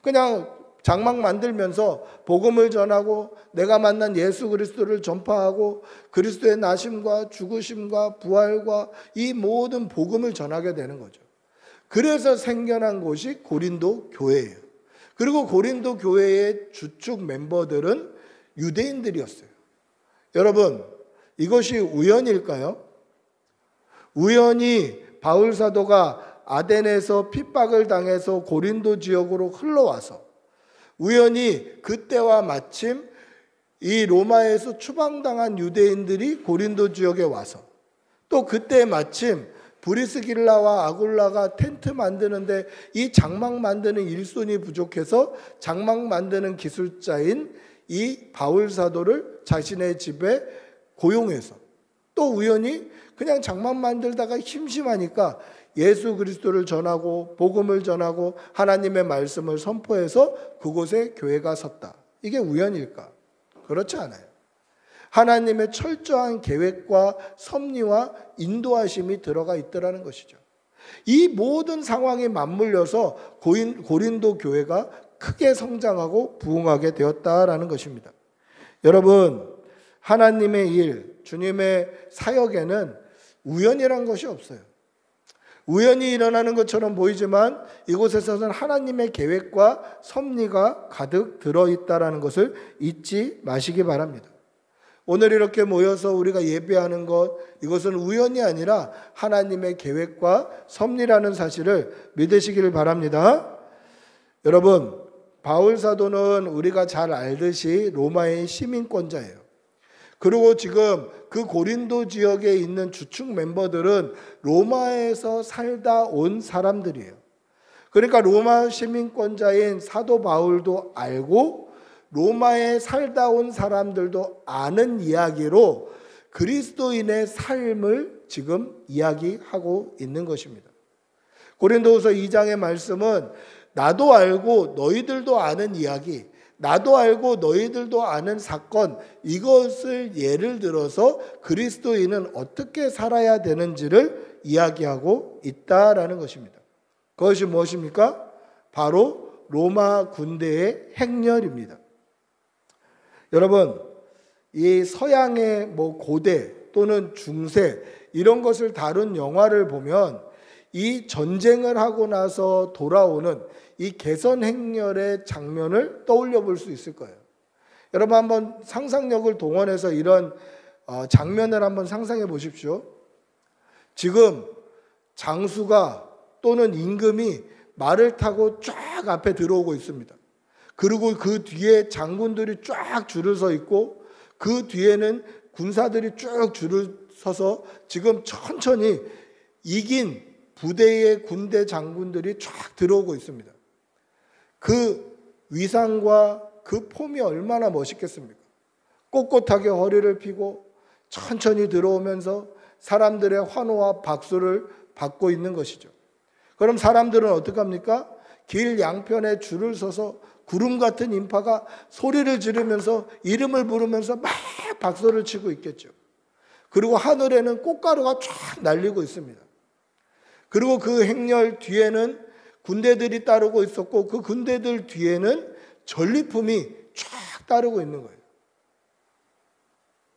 그냥 장막 만들면서 복음을 전하고 내가 만난 예수 그리스도를 전파하고 그리스도의 나심과 죽으심과 부활과 이 모든 복음을 전하게 되는 거죠. 그래서 생겨난 곳이 고린도 교회예요. 그리고 고린도 교회의 주축 멤버들은 유대인들이었어요. 여러분, 이것이 우연일까요? 우연히 바울 사도가 아덴에서 핍박을 당해서 고린도 지역으로 흘러와서 우연히 그때와 마침 이 로마에서 추방당한 유대인들이 고린도 지역에 와서 또 그때 마침 브리스길라와 아굴라가 텐트 만드는데 이 장막 만드는 일손이 부족해서 장막 만드는 기술자인 이 바울 사도를 자신의 집에 고용해서 또 우연히 그냥 장막 만들다가 심심하니까 예수 그리스도를 전하고 복음을 전하고 하나님의 말씀을 선포해서 그곳에 교회가 섰다. 이게 우연일까? 그렇지 않아요. 하나님의 철저한 계획과 섭리와 인도하심이 들어가 있더라는 것이죠. 이 모든 상황이 맞물려서 고린도 교회가 크게 성장하고 부흥하게 되었다라는 것입니다. 여러분, 하나님의 일, 주님의 사역에는 우연이란 것이 없어요. 우연히 일어나는 것처럼 보이지만 이곳에서는 하나님의 계획과 섭리가 가득 들어있다라는 것을 잊지 마시기 바랍니다. 오늘 이렇게 모여서 우리가 예배하는 것, 이것은 우연이 아니라 하나님의 계획과 섭리라는 사실을 믿으시기를 바랍니다. 여러분, 바울 사도는 우리가 잘 알듯이 로마의 시민권자예요. 그리고 지금 그 고린도 지역에 있는 주축 멤버들은 로마에서 살다 온 사람들이에요. 그러니까 로마 시민권자인 사도 바울도 알고 로마에 살다 온 사람들도 아는 이야기로 그리스도인의 삶을 지금 이야기하고 있는 것입니다. 고린도후서 2장의 말씀은 나도 알고 너희들도 아는 이야기, 나도 알고 너희들도 아는 사건, 이것을 예를 들어서 그리스도인은 어떻게 살아야 되는지를 이야기하고 있다라는 것입니다. 그것이 무엇입니까? 바로 로마 군대의 행렬입니다. 여러분, 이 서양의 고대 또는 중세 이런 것을 다룬 영화를 보면 이 전쟁을 하고 나서 돌아오는 이 개선 행렬의 장면을 떠올려 볼 수 있을 거예요. 여러분 한번 상상력을 동원해서 이런 장면을 한번 상상해 보십시오. 지금 장수가 또는 임금이 말을 타고 쫙 앞에 들어오고 있습니다. 그리고 그 뒤에 장군들이 쫙 줄을 서 있고 그 뒤에는 군사들이 쭉 줄을 서서 지금 천천히 이긴 부대의 군대 장군들이 쫙 들어오고 있습니다. 그 위상과 그 폼이 얼마나 멋있겠습니까? 꼿꼿하게 허리를 펴고 천천히 들어오면서 사람들의 환호와 박수를 받고 있는 것이죠. 그럼 사람들은 어떡합니까? 길 양편에 줄을 서서 구름 같은 인파가 소리를 지르면서 이름을 부르면서 막 박수를 치고 있겠죠. 그리고 하늘에는 꽃가루가 쫙 날리고 있습니다. 그리고 그 행렬 뒤에는 군대들이 따르고 있었고 그 군대들 뒤에는 전리품이 쫙 따르고 있는 거예요.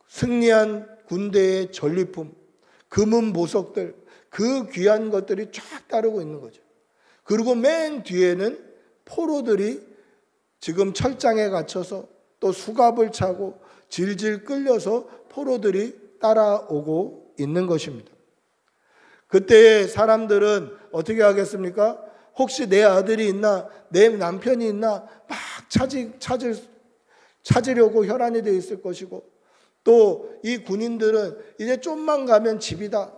승리한 군대의 전리품, 금은 보석들, 그 귀한 것들이 쫙 따르고 있는 거죠. 그리고 맨 뒤에는 포로들이 지금 철장에 갇혀서 또 수갑을 차고 질질 끌려서 포로들이 따라오고 있는 것입니다. 그때 사람들은 어떻게 하겠습니까? 혹시 내 아들이 있나? 내 남편이 있나? 막 찾으려고 혈안이 되어 있을 것이고 또 이 군인들은 이제 좀만 가면 집이다.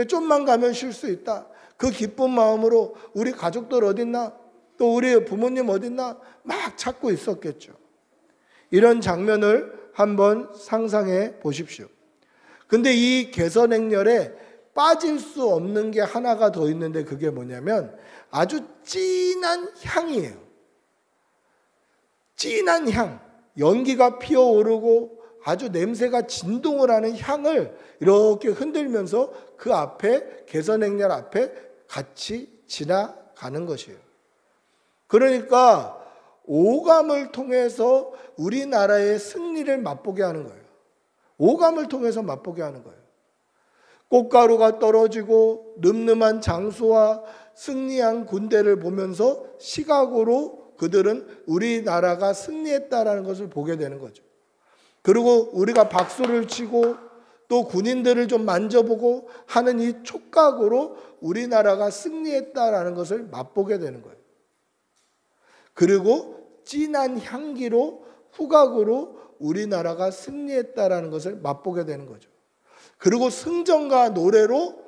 좀만 가면 쉴 수 있다. 그 기쁜 마음으로 우리 가족들 어딨나? 또 우리 부모님 어딨나? 막 찾고 있었겠죠. 이런 장면을 한번 상상해 보십시오. 근데 이 개선 행렬에 빠질 수 없는 게 하나가 더 있는데 그게 뭐냐면 아주 진한 향이에요. 진한 향. 연기가 피어오르고 아주 냄새가 진동을 하는 향을 이렇게 흔들면서 그 앞에 개선 행렬 앞에 같이 지나가는 것이에요. 그러니까 오감을 통해서 우리나라의 승리를 맛보게 하는 거예요. 오감을 통해서 맛보게 하는 거예요. 꽃가루가 떨어지고 늠름한 장수와 승리한 군대를 보면서 시각으로 그들은 우리나라가 승리했다라는 것을 보게 되는 거죠. 그리고 우리가 박수를 치고 또 군인들을 좀 만져보고 하는 이 촉각으로 우리나라가 승리했다라는 것을 맛보게 되는 거예요. 그리고 진한 향기로 후각으로 우리나라가 승리했다라는 것을 맛보게 되는 거죠. 그리고 승전과 노래로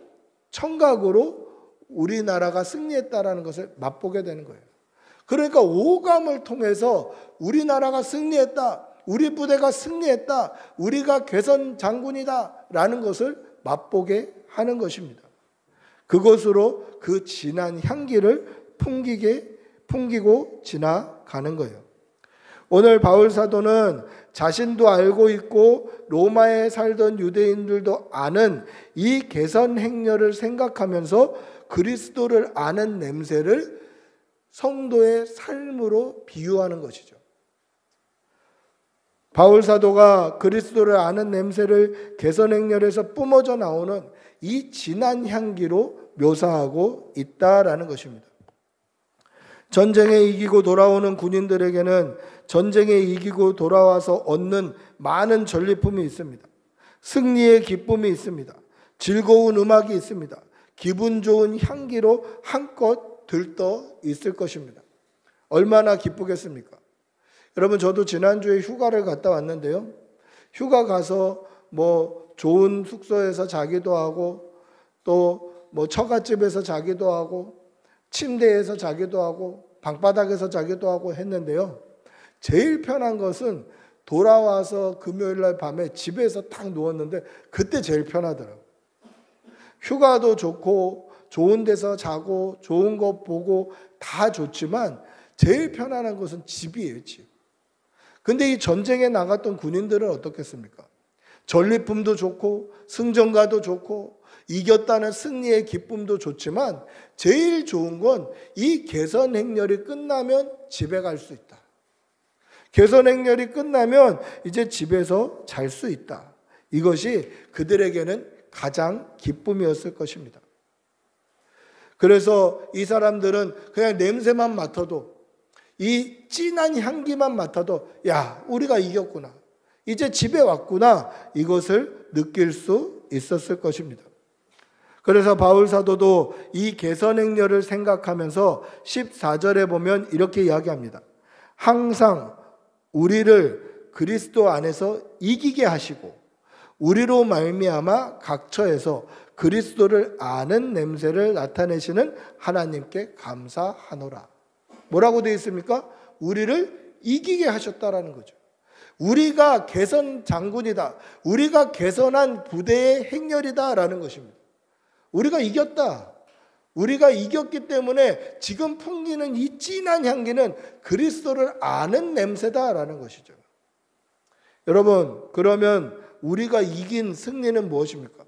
청각으로 우리나라가 승리했다라는 것을 맛보게 되는 거예요. 그러니까 오감을 통해서 우리나라가 승리했다, 우리 부대가 승리했다, 우리가 개선 장군이다 라는 것을 맛보게 하는 것입니다. 그것으로 그 진한 향기를 풍기고 지나가는 거예요. 오늘 바울 사도는 자신도 알고 있고 로마에 살던 유대인들도 아는 이 개선 행렬을 생각하면서 그리스도를 아는 냄새를 성도의 삶으로 비유하는 것이죠. 바울 사도가 그리스도를 아는 냄새를 개선 행렬에서 뿜어져 나오는 이 진한 향기로 묘사하고 있다라는 것입니다. 전쟁에 이기고 돌아오는 군인들에게는 전쟁에 이기고 돌아와서 얻는 많은 전리품이 있습니다. 승리의 기쁨이 있습니다. 즐거운 음악이 있습니다. 기분 좋은 향기로 한껏 들떠 있을 것입니다. 얼마나 기쁘겠습니까? 여러분, 저도 지난주에 휴가를 갔다 왔는데요. 휴가 가서 뭐 좋은 숙소에서 자기도 하고 또 뭐 처갓집에서 자기도 하고 침대에서 자기도 하고 방바닥에서 자기도 하고 했는데요. 제일 편한 것은 돌아와서 금요일날 밤에 집에서 딱 누웠는데 그때 제일 편하더라고요. 휴가도 좋고 좋은 데서 자고 좋은 거 보고 다 좋지만 제일 편안한 것은 집이에요, 집. 근데 이 전쟁에 나갔던 군인들은 어떻겠습니까? 전리품도 좋고 승전가도 좋고 이겼다는 승리의 기쁨도 좋지만 제일 좋은 건 이 개선 행렬이 끝나면 집에 갈 수 있다. 개선 행렬이 끝나면 이제 집에서 잘 수 있다. 이것이 그들에게는 가장 기쁨이었을 것입니다. 그래서 이 사람들은 그냥 냄새만 맡아도, 이 진한 향기만 맡아도 야, 우리가 이겼구나, 이제 집에 왔구나, 이것을 느낄 수 있었을 것입니다. 그래서 바울 사도도 이 개선 행렬을 생각하면서 14절에 보면 이렇게 이야기합니다. 항상 우리를 그리스도 안에서 이기게 하시고 우리로 말미암아 각처에서 그리스도를 아는 냄새를 나타내시는 하나님께 감사하노라. 뭐라고 되어 있습니까? 우리를 이기게 하셨다라는 거죠. 우리가 개선 장군이다, 우리가 개선한 부대의 행렬이다라는 것입니다. 우리가 이겼다. 우리가 이겼기 때문에 지금 풍기는 이 진한 향기는 그리스도를 아는 냄새다라는 것이죠. 여러분, 그러면 우리가 이긴 승리는 무엇입니까?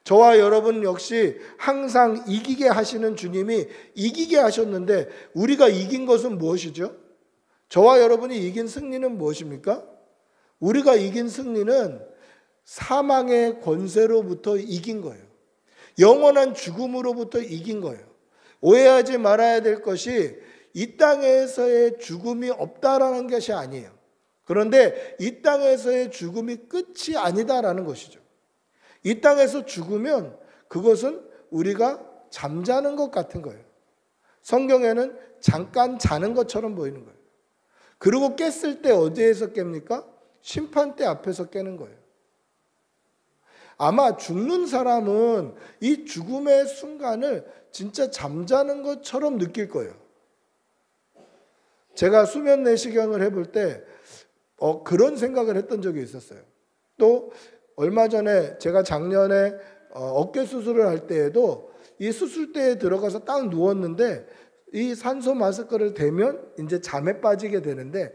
저와 여러분 역시 항상 이기게 하시는 주님이 이기게 하셨는데 우리가 이긴 것은 무엇이죠? 저와 여러분이 이긴 승리는 무엇입니까? 우리가 이긴 승리는 사망의 권세로부터 이긴 거예요. 영원한 죽음으로부터 이긴 거예요. 오해하지 말아야 될 것이 이 땅에서의 죽음이 없다라는 것이 아니에요. 그런데 이 땅에서의 죽음이 끝이 아니다라는 것이죠. 이 땅에서 죽으면 그것은 우리가 잠자는 것 같은 거예요. 성경에는 잠깐 자는 것처럼 보이는 거예요. 그리고 깼을 때 어디에서 깹니까? 심판대 앞에서 깨는 거예요. 아마 죽는 사람은 이 죽음의 순간을 진짜 잠자는 것처럼 느낄 거예요. 제가 수면 내시경을 해볼 때 그런 생각을 했던 적이 있었어요. 또 얼마 전에 제가 작년에 어깨 수술을 할 때에도 이 수술대에 들어가서 딱 누웠는데 이 산소 마스크를 대면 이제 잠에 빠지게 되는데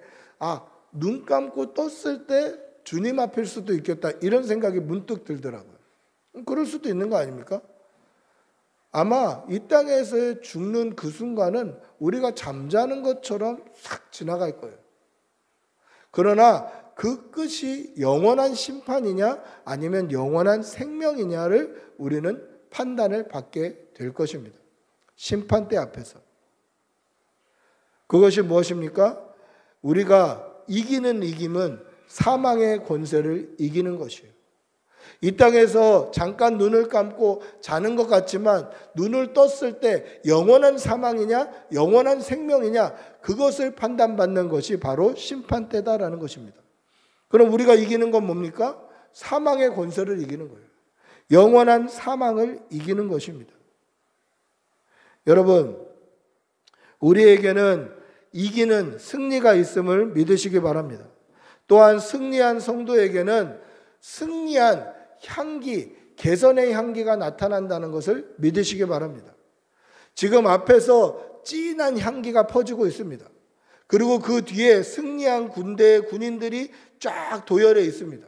눈 감고 떴을 때 주님 앞일 수도 있겠다, 이런 생각이 문득 들더라고요. 그럴 수도 있는 거 아닙니까? 아마 이 땅에서의 죽는 그 순간은 우리가 잠자는 것처럼 싹 지나갈 거예요. 그러나 그 끝이 영원한 심판이냐 아니면 영원한 생명이냐를 우리는 판단을 받게 될 것입니다. 심판대 앞에서. 그것이 무엇입니까? 우리가 이기는 이김은 사망의 권세를 이기는 것이에요. 이 땅에서 잠깐 눈을 감고 자는 것 같지만 눈을 떴을 때 영원한 사망이냐 영원한 생명이냐, 그것을 판단받는 것이 바로 심판대다라는 것입니다. 그럼 우리가 이기는 건 뭡니까? 사망의 권세를 이기는 거예요. 영원한 사망을 이기는 것입니다. 여러분, 우리에게는 이기는 승리가 있음을 믿으시기 바랍니다. 또한 승리한 성도에게는 승리한 향기, 개선의 향기가 나타난다는 것을 믿으시기 바랍니다. 지금 앞에서 진한 향기가 퍼지고 있습니다. 그리고 그 뒤에 승리한 군대의 군인들이 쫙 도열해 있습니다.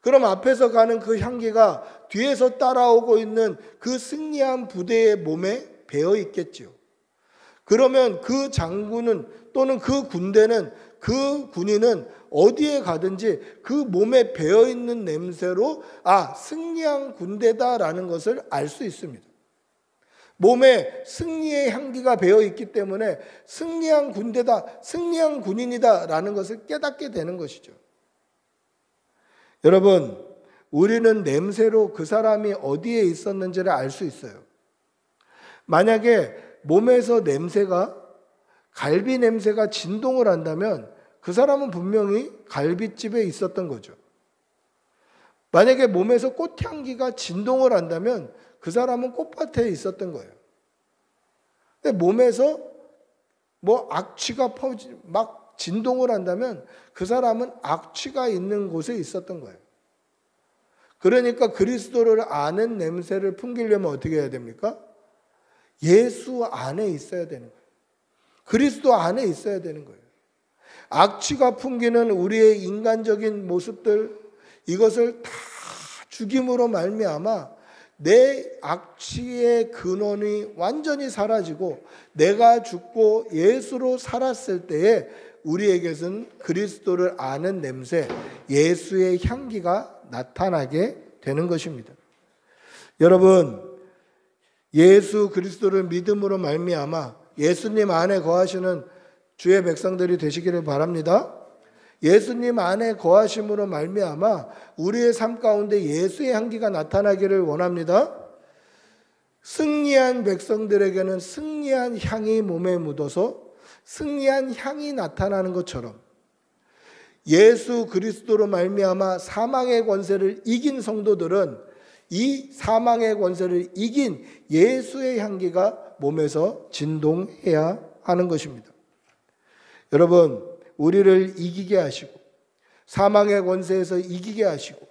그럼 앞에서 가는 그 향기가 뒤에서 따라오고 있는 그 승리한 부대의 몸에 배어 있겠죠. 그러면 그 장군은 또는 그 군대는 그 군인은 어디에 가든지 그 몸에 배어 있는 냄새로 승리한 군대다라는 것을 알 수 있습니다. 몸에 승리의 향기가 배어 있기 때문에 승리한 군대다, 승리한 군인이다라는 것을 깨닫게 되는 것이죠. 여러분, 우리는 냄새로 그 사람이 어디에 있었는지를 알 수 있어요. 만약에 몸에서 냄새가, 갈비 냄새가 진동을 한다면 그 사람은 분명히 갈비집에 있었던 거죠. 만약에 몸에서 꽃향기가 진동을 한다면 그 사람은 꽃밭에 있었던 거예요. 근데 몸에서 악취가 막 진동을 한다면 그 사람은 악취가 있는 곳에 있었던 거예요. 그러니까 그리스도를 아는 냄새를 풍기려면 어떻게 해야 됩니까? 예수 안에 있어야 되는 거예요. 그리스도 안에 있어야 되는 거예요. 악취가 풍기는 우리의 인간적인 모습들, 이것을 다 죽임으로 말미암아 내 악취의 근원이 완전히 사라지고 내가 죽고 예수로 살았을 때에 우리에게는 그리스도를 아는 냄새, 예수의 향기가 나타나게 되는 것입니다. 여러분, 예수 그리스도를 믿음으로 말미암아 예수님 안에 거하시는 주의 백성들이 되시기를 바랍니다. 예수님 안에 거하심으로 말미암아 우리의 삶 가운데 예수의 향기가 나타나기를 원합니다. 승리한 백성들에게는 승리한 향이 몸에 묻어서 승리한 향이 나타나는 것처럼 예수 그리스도로 말미암아 사망의 권세를 이긴 성도들은 이 사망의 권세를 이긴 예수의 향기가 몸에서 진동해야 하는 것입니다. 여러분, 우리를 이기게 하시고 사망의 권세에서 이기게 하시고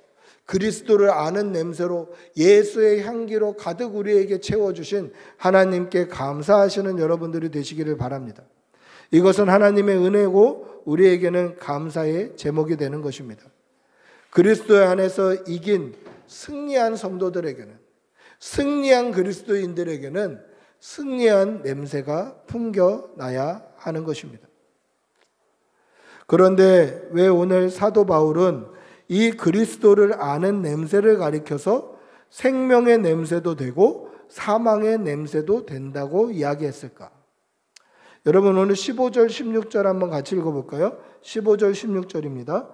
그리스도를 아는 냄새로 예수의 향기로 가득 우리에게 채워주신 하나님께 감사하시는 여러분들이 되시기를 바랍니다. 이것은 하나님의 은혜고 우리에게는 감사의 제목이 되는 것입니다. 그리스도 안에서 이긴 승리한 성도들에게는, 승리한 그리스도인들에게는 승리한 냄새가 풍겨나야 하는 것입니다. 그런데 왜 오늘 사도 바울은 이 그리스도를 아는 냄새를 가리켜서 생명의 냄새도 되고 사망의 냄새도 된다고 이야기했을까? 여러분, 오늘 15절 16절 한번 같이 읽어볼까요? 15절 16절입니다.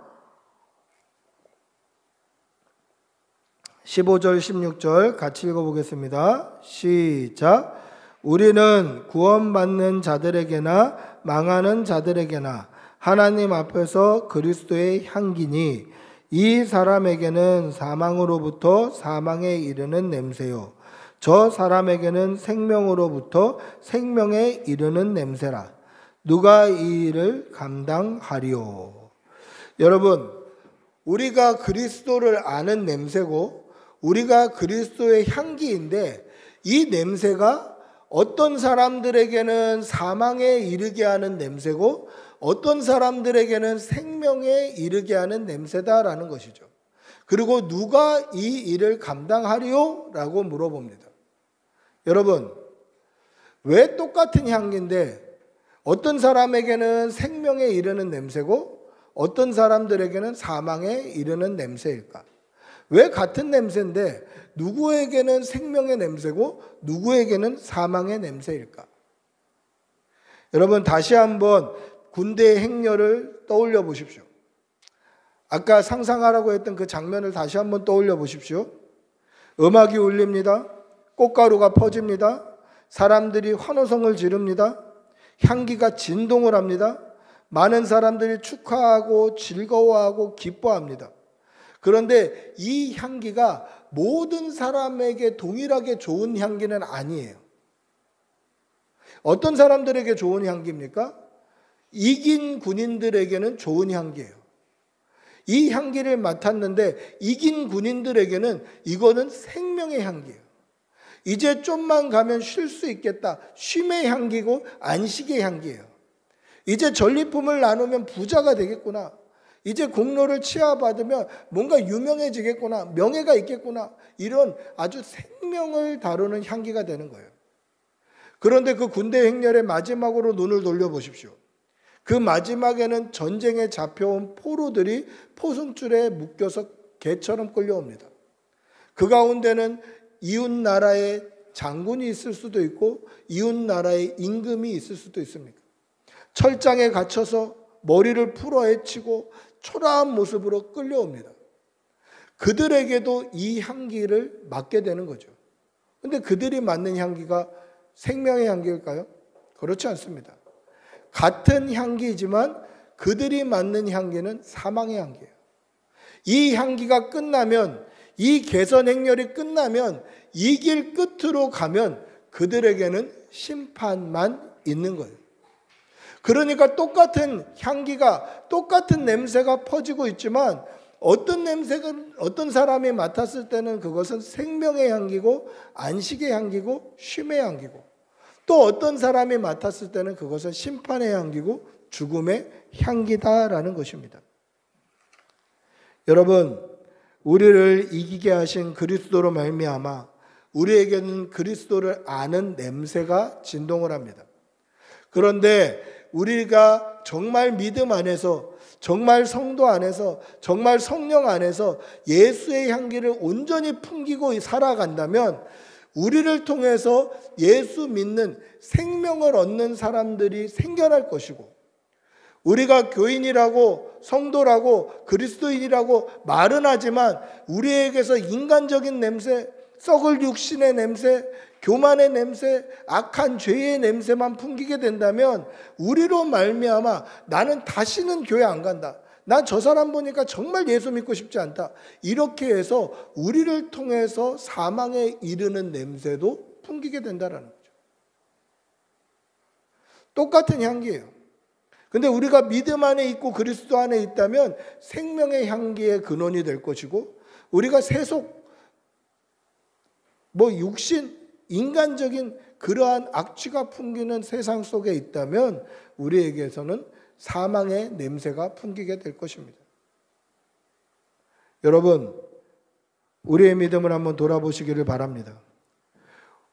15절 16절 같이 읽어보겠습니다. 시작. 우리는 구원받는 자들에게나 망하는 자들에게나 하나님 앞에서 그리스도의 향기니 이 사람에게는 사망으로부터 사망에 이르는 냄새요 저 사람에게는 생명으로부터 생명에 이르는 냄새라. 누가 이 일을 감당하리요? 여러분, 우리가 그리스도를 아는 냄새고 우리가 그리스도의 향기인데 이 냄새가 어떤 사람들에게는 사망에 이르게 하는 냄새고 어떤 사람들에게는 생명에 이르게 하는 냄새다라는 것이죠. 그리고 누가 이 일을 감당하리요? 라고 물어봅니다. 여러분, 왜 똑같은 향기인데 어떤 사람에게는 생명에 이르는 냄새고 어떤 사람들에게는 사망에 이르는 냄새일까? 왜 같은 냄새인데 누구에게는 생명의 냄새고 누구에게는 사망의 냄새일까? 여러분, 다시 한번 군대의 행렬을 떠올려 보십시오. 아까 상상하라고 했던 그 장면을 다시 한번 떠올려 보십시오. 음악이 울립니다. 꽃가루가 퍼집니다. 사람들이 환호성을 지릅니다. 향기가 진동을 합니다. 많은 사람들이 축하하고 즐거워하고 기뻐합니다. 그런데 이 향기가 모든 사람에게 동일하게 좋은 향기는 아니에요. 어떤 사람들에게 좋은 향기입니까? 이긴 군인들에게는 좋은 향기예요. 이 향기를 맡았는데 이긴 군인들에게는 이거는 생명의 향기예요. 이제 좀만 가면 쉴 수 있겠다. 쉼의 향기고 안식의 향기예요. 이제 전리품을 나누면 부자가 되겠구나. 이제 공로를 취하받으면 뭔가 유명해지겠구나. 명예가 있겠구나. 이런 아주 생명을 다루는 향기가 되는 거예요. 그런데 그 군대 행렬의 마지막으로 눈을 돌려보십시오. 그 마지막에는 전쟁에 잡혀온 포로들이 포승줄에 묶여서 개처럼 끌려옵니다. 그 가운데는 이웃 나라의 장군이 있을 수도 있고 이웃 나라의 임금이 있을 수도 있습니다. 철장에 갇혀서 머리를 풀어헤치고 초라한 모습으로 끌려옵니다. 그들에게도 이 향기를 맡게 되는 거죠. 그런데 그들이 맡는 향기가 생명의 향기일까요? 그렇지 않습니다. 같은 향기이지만 그들이 맡는 향기는 사망의 향기예요. 이 향기가 끝나면, 이 개선 행렬이 끝나면, 이 길 끝으로 가면 그들에게는 심판만 있는 거예요. 그러니까 똑같은 향기가, 똑같은 냄새가 퍼지고 있지만 어떤 사람이 맡았을 때는 그것은 생명의 향기고 안식의 향기고 쉼의 향기고, 또 어떤 사람이 맡았을 때는 그것은 심판의 향기고 죽음의 향기다라는 것입니다. 여러분, 우리를 이기게 하신 그리스도로 말미암아 우리에게는 그리스도를 아는 냄새가 진동을 합니다. 그런데 우리가 정말 믿음 안에서, 정말 성도 안에서, 정말 성령 안에서 예수의 향기를 온전히 풍기고 살아간다면 우리를 통해서 예수 믿는 생명을 얻는 사람들이 생겨날 것이고, 우리가 교인이라고 성도라고 그리스도인이라고 말은 하지만 우리에게서 인간적인 냄새, 썩을 육신의 냄새, 교만의 냄새, 악한 죄의 냄새만 풍기게 된다면 우리로 말미암아 나는 다시는 교회 안 간다, 난 저 사람 보니까 정말 예수 믿고 싶지 않다, 이렇게 해서 우리를 통해서 사망에 이르는 냄새도 풍기게 된다는 거죠. 똑같은 향기예요. 근데 우리가 믿음 안에 있고 그리스도 안에 있다면 생명의 향기의 근원이 될 것이고, 우리가 세속, 육신, 인간적인 그러한 악취가 풍기는 세상 속에 있다면 우리에게서는 사망의 냄새가 풍기게 될 것입니다. 여러분, 우리의 믿음을 한번 돌아보시기를 바랍니다.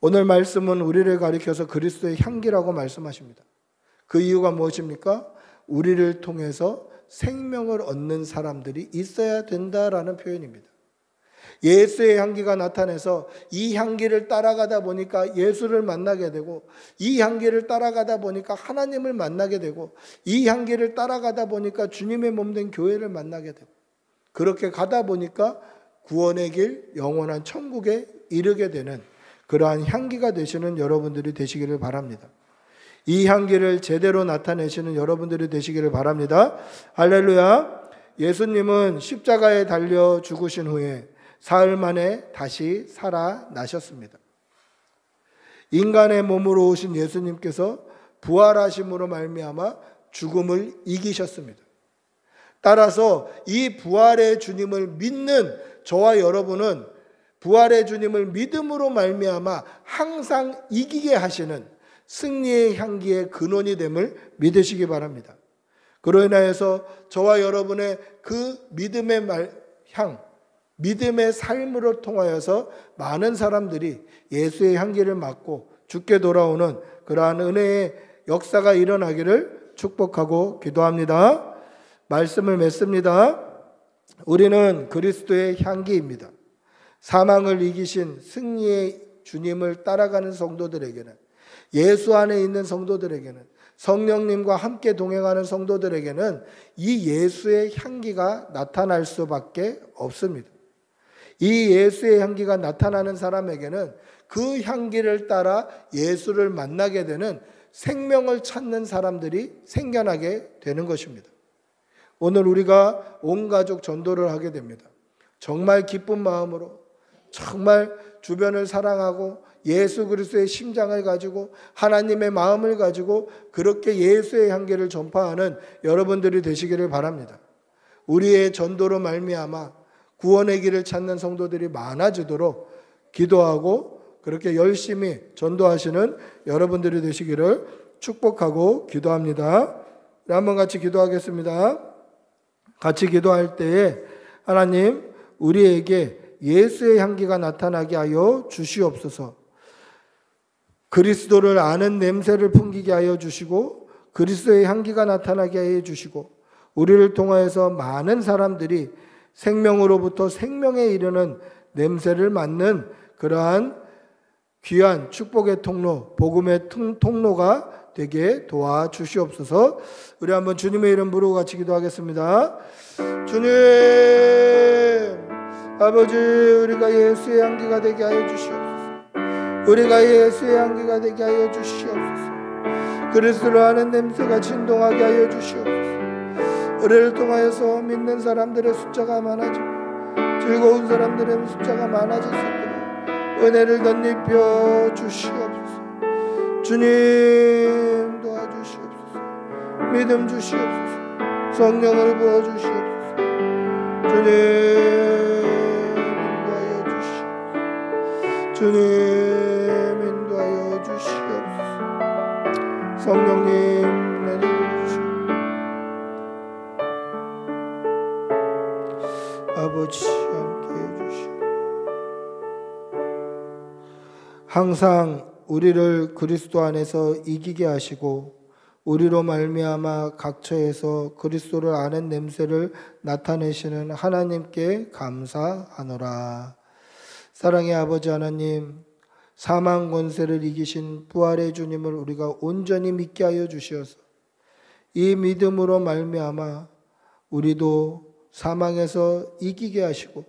오늘 말씀은 우리를 가리켜서 그리스도의 향기라고 말씀하십니다. 그 이유가 무엇입니까? 우리를 통해서 생명을 얻는 사람들이 있어야 된다라는 표현입니다. 예수의 향기가 나타나서 이 향기를 따라가다 보니까 예수를 만나게 되고, 이 향기를 따라가다 보니까 하나님을 만나게 되고, 이 향기를 따라가다 보니까 주님의 몸된 교회를 만나게 되고, 그렇게 가다 보니까 구원의 길, 영원한 천국에 이르게 되는 그러한 향기가 되시는 여러분들이 되시기를 바랍니다. 이 향기를 제대로 나타내시는 여러분들이 되시기를 바랍니다. 할렐루야. 예수님은 십자가에 달려 죽으신 후에 사흘 만에 다시 살아나셨습니다. 인간의 몸으로 오신 예수님께서 부활하심으로 말미암아 죽음을 이기셨습니다. 따라서 이 부활의 주님을 믿는 저와 여러분은 부활의 주님을 믿음으로 말미암아 항상 이기게 하시는 승리의 향기의 근원이 됨을 믿으시기 바랍니다. 그로 인하여서 저와 여러분의 그 믿음의 믿음의 삶으로 통하여서 많은 사람들이 예수의 향기를 맡고 죽게 돌아오는 그러한 은혜의 역사가 일어나기를 축복하고 기도합니다. 말씀을 맺습니다. 우리는 그리스도의 향기입니다. 사망을 이기신 승리의 주님을 따라가는 성도들에게는, 예수 안에 있는 성도들에게는, 성령님과 함께 동행하는 성도들에게는 이 예수의 향기가 나타날 수밖에 없습니다. 이 예수의 향기가 나타나는 사람에게는 그 향기를 따라 예수를 만나게 되는 생명을 찾는 사람들이 생겨나게 되는 것입니다. 오늘 우리가 온 가족 전도를 하게 됩니다. 정말 기쁜 마음으로, 정말 주변을 사랑하고 예수 그리스도의 심장을 가지고 하나님의 마음을 가지고 그렇게 예수의 향기를 전파하는 여러분들이 되시기를 바랍니다. 우리의 전도로 말미암아 구원의 길을 찾는 성도들이 많아지도록 기도하고 그렇게 열심히 전도하시는 여러분들이 되시기를 축복하고 기도합니다. 우리 한번 같이 기도하겠습니다. 같이 기도할 때에 하나님 우리에게 예수의 향기가 나타나게 하여 주시옵소서. 그리스도를 아는 냄새를 풍기게 하여 주시고 그리스도의 향기가 나타나게 해 주시고 우리를 통하여서 많은 사람들이 생명으로부터 생명에 이르는 냄새를 맡는 그러한 귀한 축복의 통로, 복음의 통로가 되게 도와주시옵소서. 우리 한번 주님의 이름 부르고 같이 기도하겠습니다. 주님, 아버지, 우리가 예수의 향기가 되게 하여 주시옵소서. 우리가 예수의 향기가 되게 하여 주시옵소서. 그리스도를 아는 냄새가 진동하게 하여 주시옵소서. 우리를 통하여서 믿는 사람들의 숫자가 많아지고 즐거운 사람들의 숫자가 많아질 수 있도록 은혜를 덧입혀 주시옵소서. 주님 도와주시옵소서. 믿음 주시옵소서. 성령을 부어주시옵소서. 주님 인도하여 주시옵소서. 주님 인도하여 주시옵소서. 성령님 내려주시옵소서. 아버지 함께해 주시옵소서. 항상 우리를 그리스도 안에서 이기게 하시고 우리로 말미암아 각처에서 그리스도를 아는 냄새를 나타내시는 하나님께 감사하노라. 사랑의 아버지 하나님, 사망 권세를 이기신 부활의 주님을 우리가 온전히 믿게 하여 주시어서 이 믿음으로 말미암아 우리도 사망에서 이기게 하시고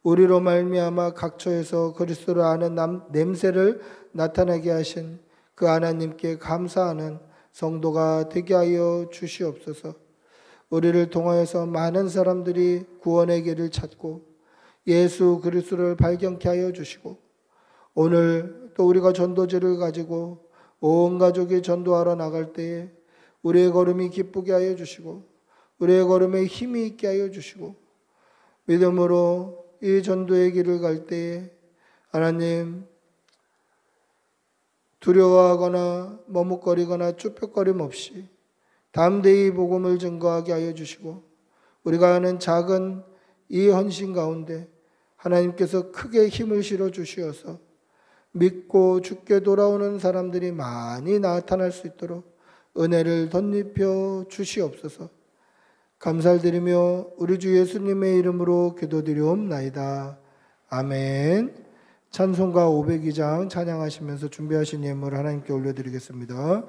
우리로 말미암아 각처에서 그리스도를 아는 냄새를 나타나게 하신 그 하나님께 감사하는 성도가 되게 하여 주시옵소서. 우리를 통하여서 많은 사람들이 구원의 길을 찾고 예수 그리스도를 발견케 하여 주시고 오늘 또 우리가 전도지를 가지고 온 가족이 전도하러 나갈 때에 우리의 걸음이 기쁘게 하여 주시고 우리의 걸음에 힘이 있게 하여 주시고 믿음으로 이 전도의 길을 갈 때에 하나님 두려워하거나 머뭇거리거나 쭈뼛거림 없이 담대히 복음을 증거하게 하여 주시고 우리가 하는 작은 이 헌신 가운데 하나님께서 크게 힘을 실어 주시어서 믿고 죽게 돌아오는 사람들이 많이 나타날 수 있도록 은혜를 덧입혀 주시옵소서. 감사를 드리며 우리 주 예수님의 이름으로 기도드리옵나이다. 아멘. 찬송가 502장 찬양하시면서 준비하신 예물을 하나님께 올려드리겠습니다.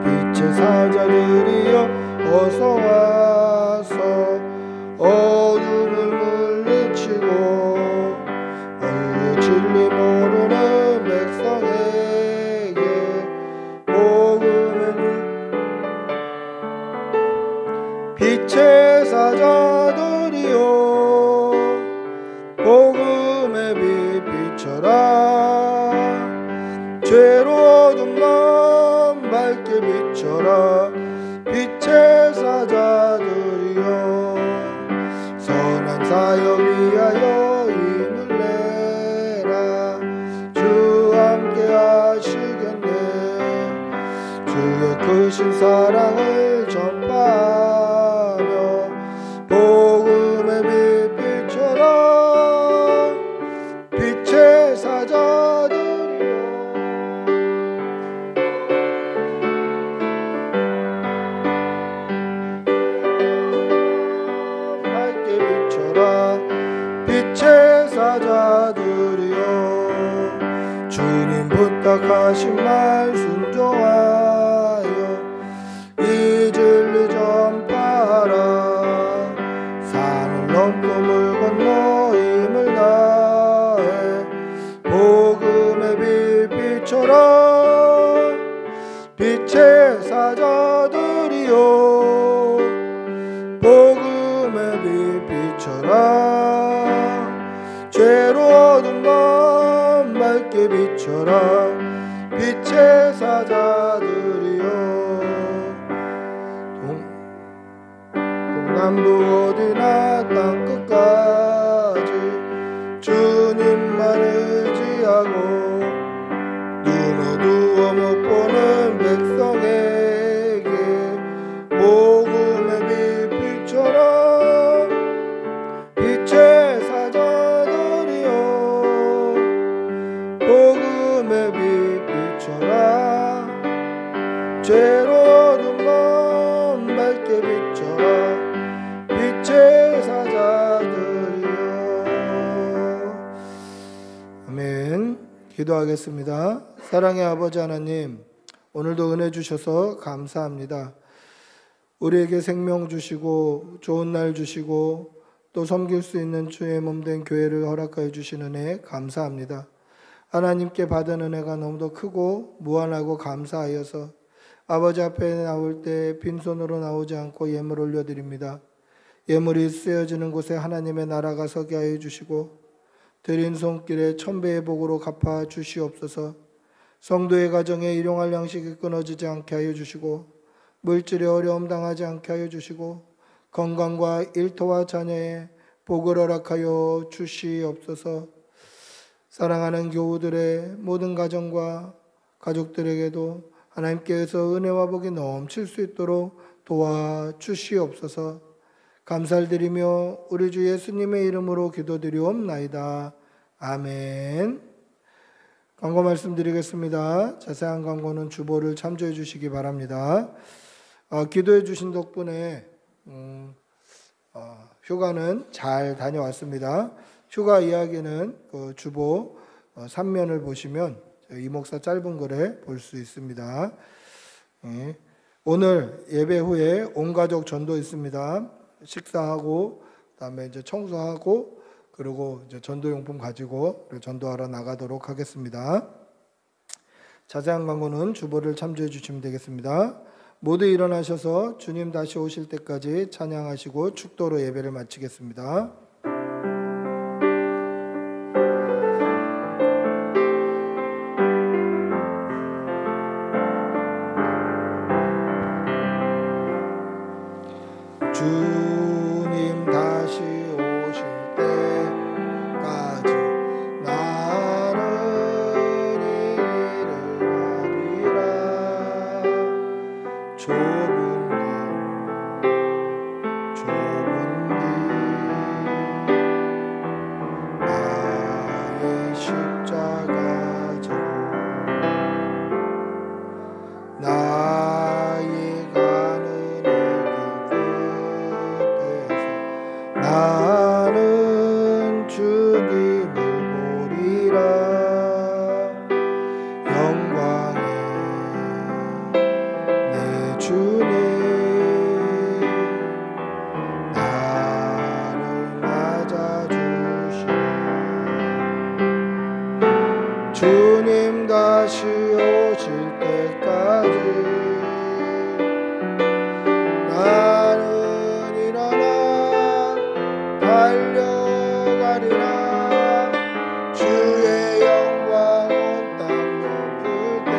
빛의 사자들이여 어서 와서 어둠을 물리치고 원리 진리 모르는 백성에게 복음을 빛의 사자들이여 복음의 빛 비춰라 죄로 어둠 마음 밝게 비춰라 빛의 사자들이여 선한 사역 위하여 힘을 내라 주 함께 하시겠네 주의 크신 사랑을 전파하며 복음의 빛 비춰라 빛의 사자들이여 밝게 비춰라 빛의 사자들이여 주님 부탁하신 말 순종하여 이 진리 전파하라 산을 넘고 물 건너 힘을 다해 복음의 빛 비춰라 빛의 사자들이여 복음의 빛 비춰라 죄로 어둠 마음 밝게 비춰라 빛의 사자들이여 동남부 어디나 땅끝까지 주님만을 기도하겠습니다. 사랑의 아버지 하나님, 오늘도 은혜 주셔서 감사합니다. 우리에게 생명 주시고 좋은 날 주시고 또 섬길 수 있는 주의 몸된 교회를 허락하여 주신 은혜 감사합니다. 하나님께 받은 은혜가 너무도 크고 무한하고 감사하여서 아버지 앞에 나올 때 빈손으로 나오지 않고 예물 올려드립니다. 예물이 쓰여지는 곳에 하나님의 나라가 서게 하여 주시고 드린 손길에 천배의 복으로 갚아 주시옵소서. 성도의 가정에 일용할 양식이 끊어지지 않게 하여 주시고 물질의 어려움 당하지 않게 하여 주시고 건강과 일터와 자녀의 복을 허락하여 주시옵소서. 사랑하는 교우들의 모든 가정과 가족들에게도 하나님께서 은혜와 복이 넘칠 수 있도록 도와주시옵소서. 감사를 드리며 우리 주 예수님의 이름으로 기도드리옵나이다. 아멘. 광고 말씀드리겠습니다. 자세한 광고는 주보를 참조해 주시기 바랍니다. 기도해 주신 덕분에 휴가는 잘 다녀왔습니다. 휴가 이야기는 그 주보 3면을 보시면 이 목사 짧은 글에 볼 수 있습니다. 오늘 예배 후에 온 가족 전도 있습니다. 식사하고 그다음에 이제 청소하고 그리고 이제 전도용품 가지고 전도하러 나가도록 하겠습니다. 자세한 광고는 주보를 참조해 주시면 되겠습니다. 모두 일어나셔서 주님 다시 오실 때까지 찬양하시고 축도로 예배를 마치겠습니다. 주님 다시 오실 때까지 나는 일을 하리라. 좁은 길 나의 십자가 지고 나의 가는 나는 주님을 보리라. 영광의 내 주님 나를 맞아주시. 주님 다시 오실 때까지 나는 일어나 달려가리라. 주의 영광 온 땅 높을 때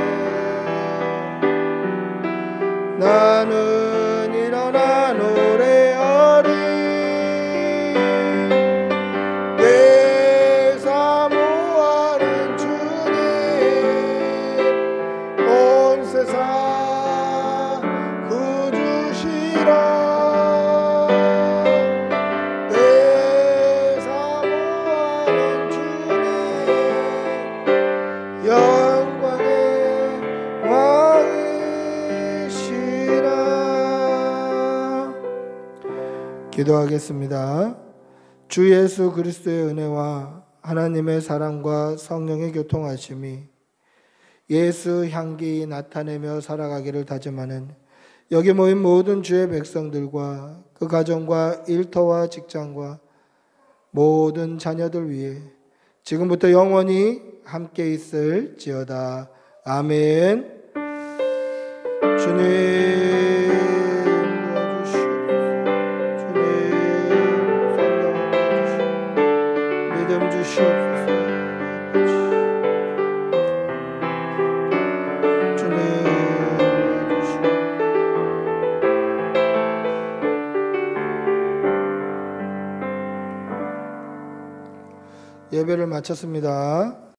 나는 일어나 노래하리. 내 사모하는 주님 온 세상 구주시라. 영광의 왕이시라. 기도하겠습니다. 주 예수 그리스도의 은혜와 하나님의 사랑과 성령의 교통하심이 예수 향기 나타내며 살아가기를 다짐하는 여기 모인 모든 주의 백성들과 그 가정과 일터와 직장과 모든 자녀들 위해 지금부터 영원히 함께 있을지어다. 아멘. 주님 도와주시옵소서. 주님 성령 주시옵소서. 믿음 주시옵소서. 주님 도와주시옵소서. 예배를 마쳤습니다.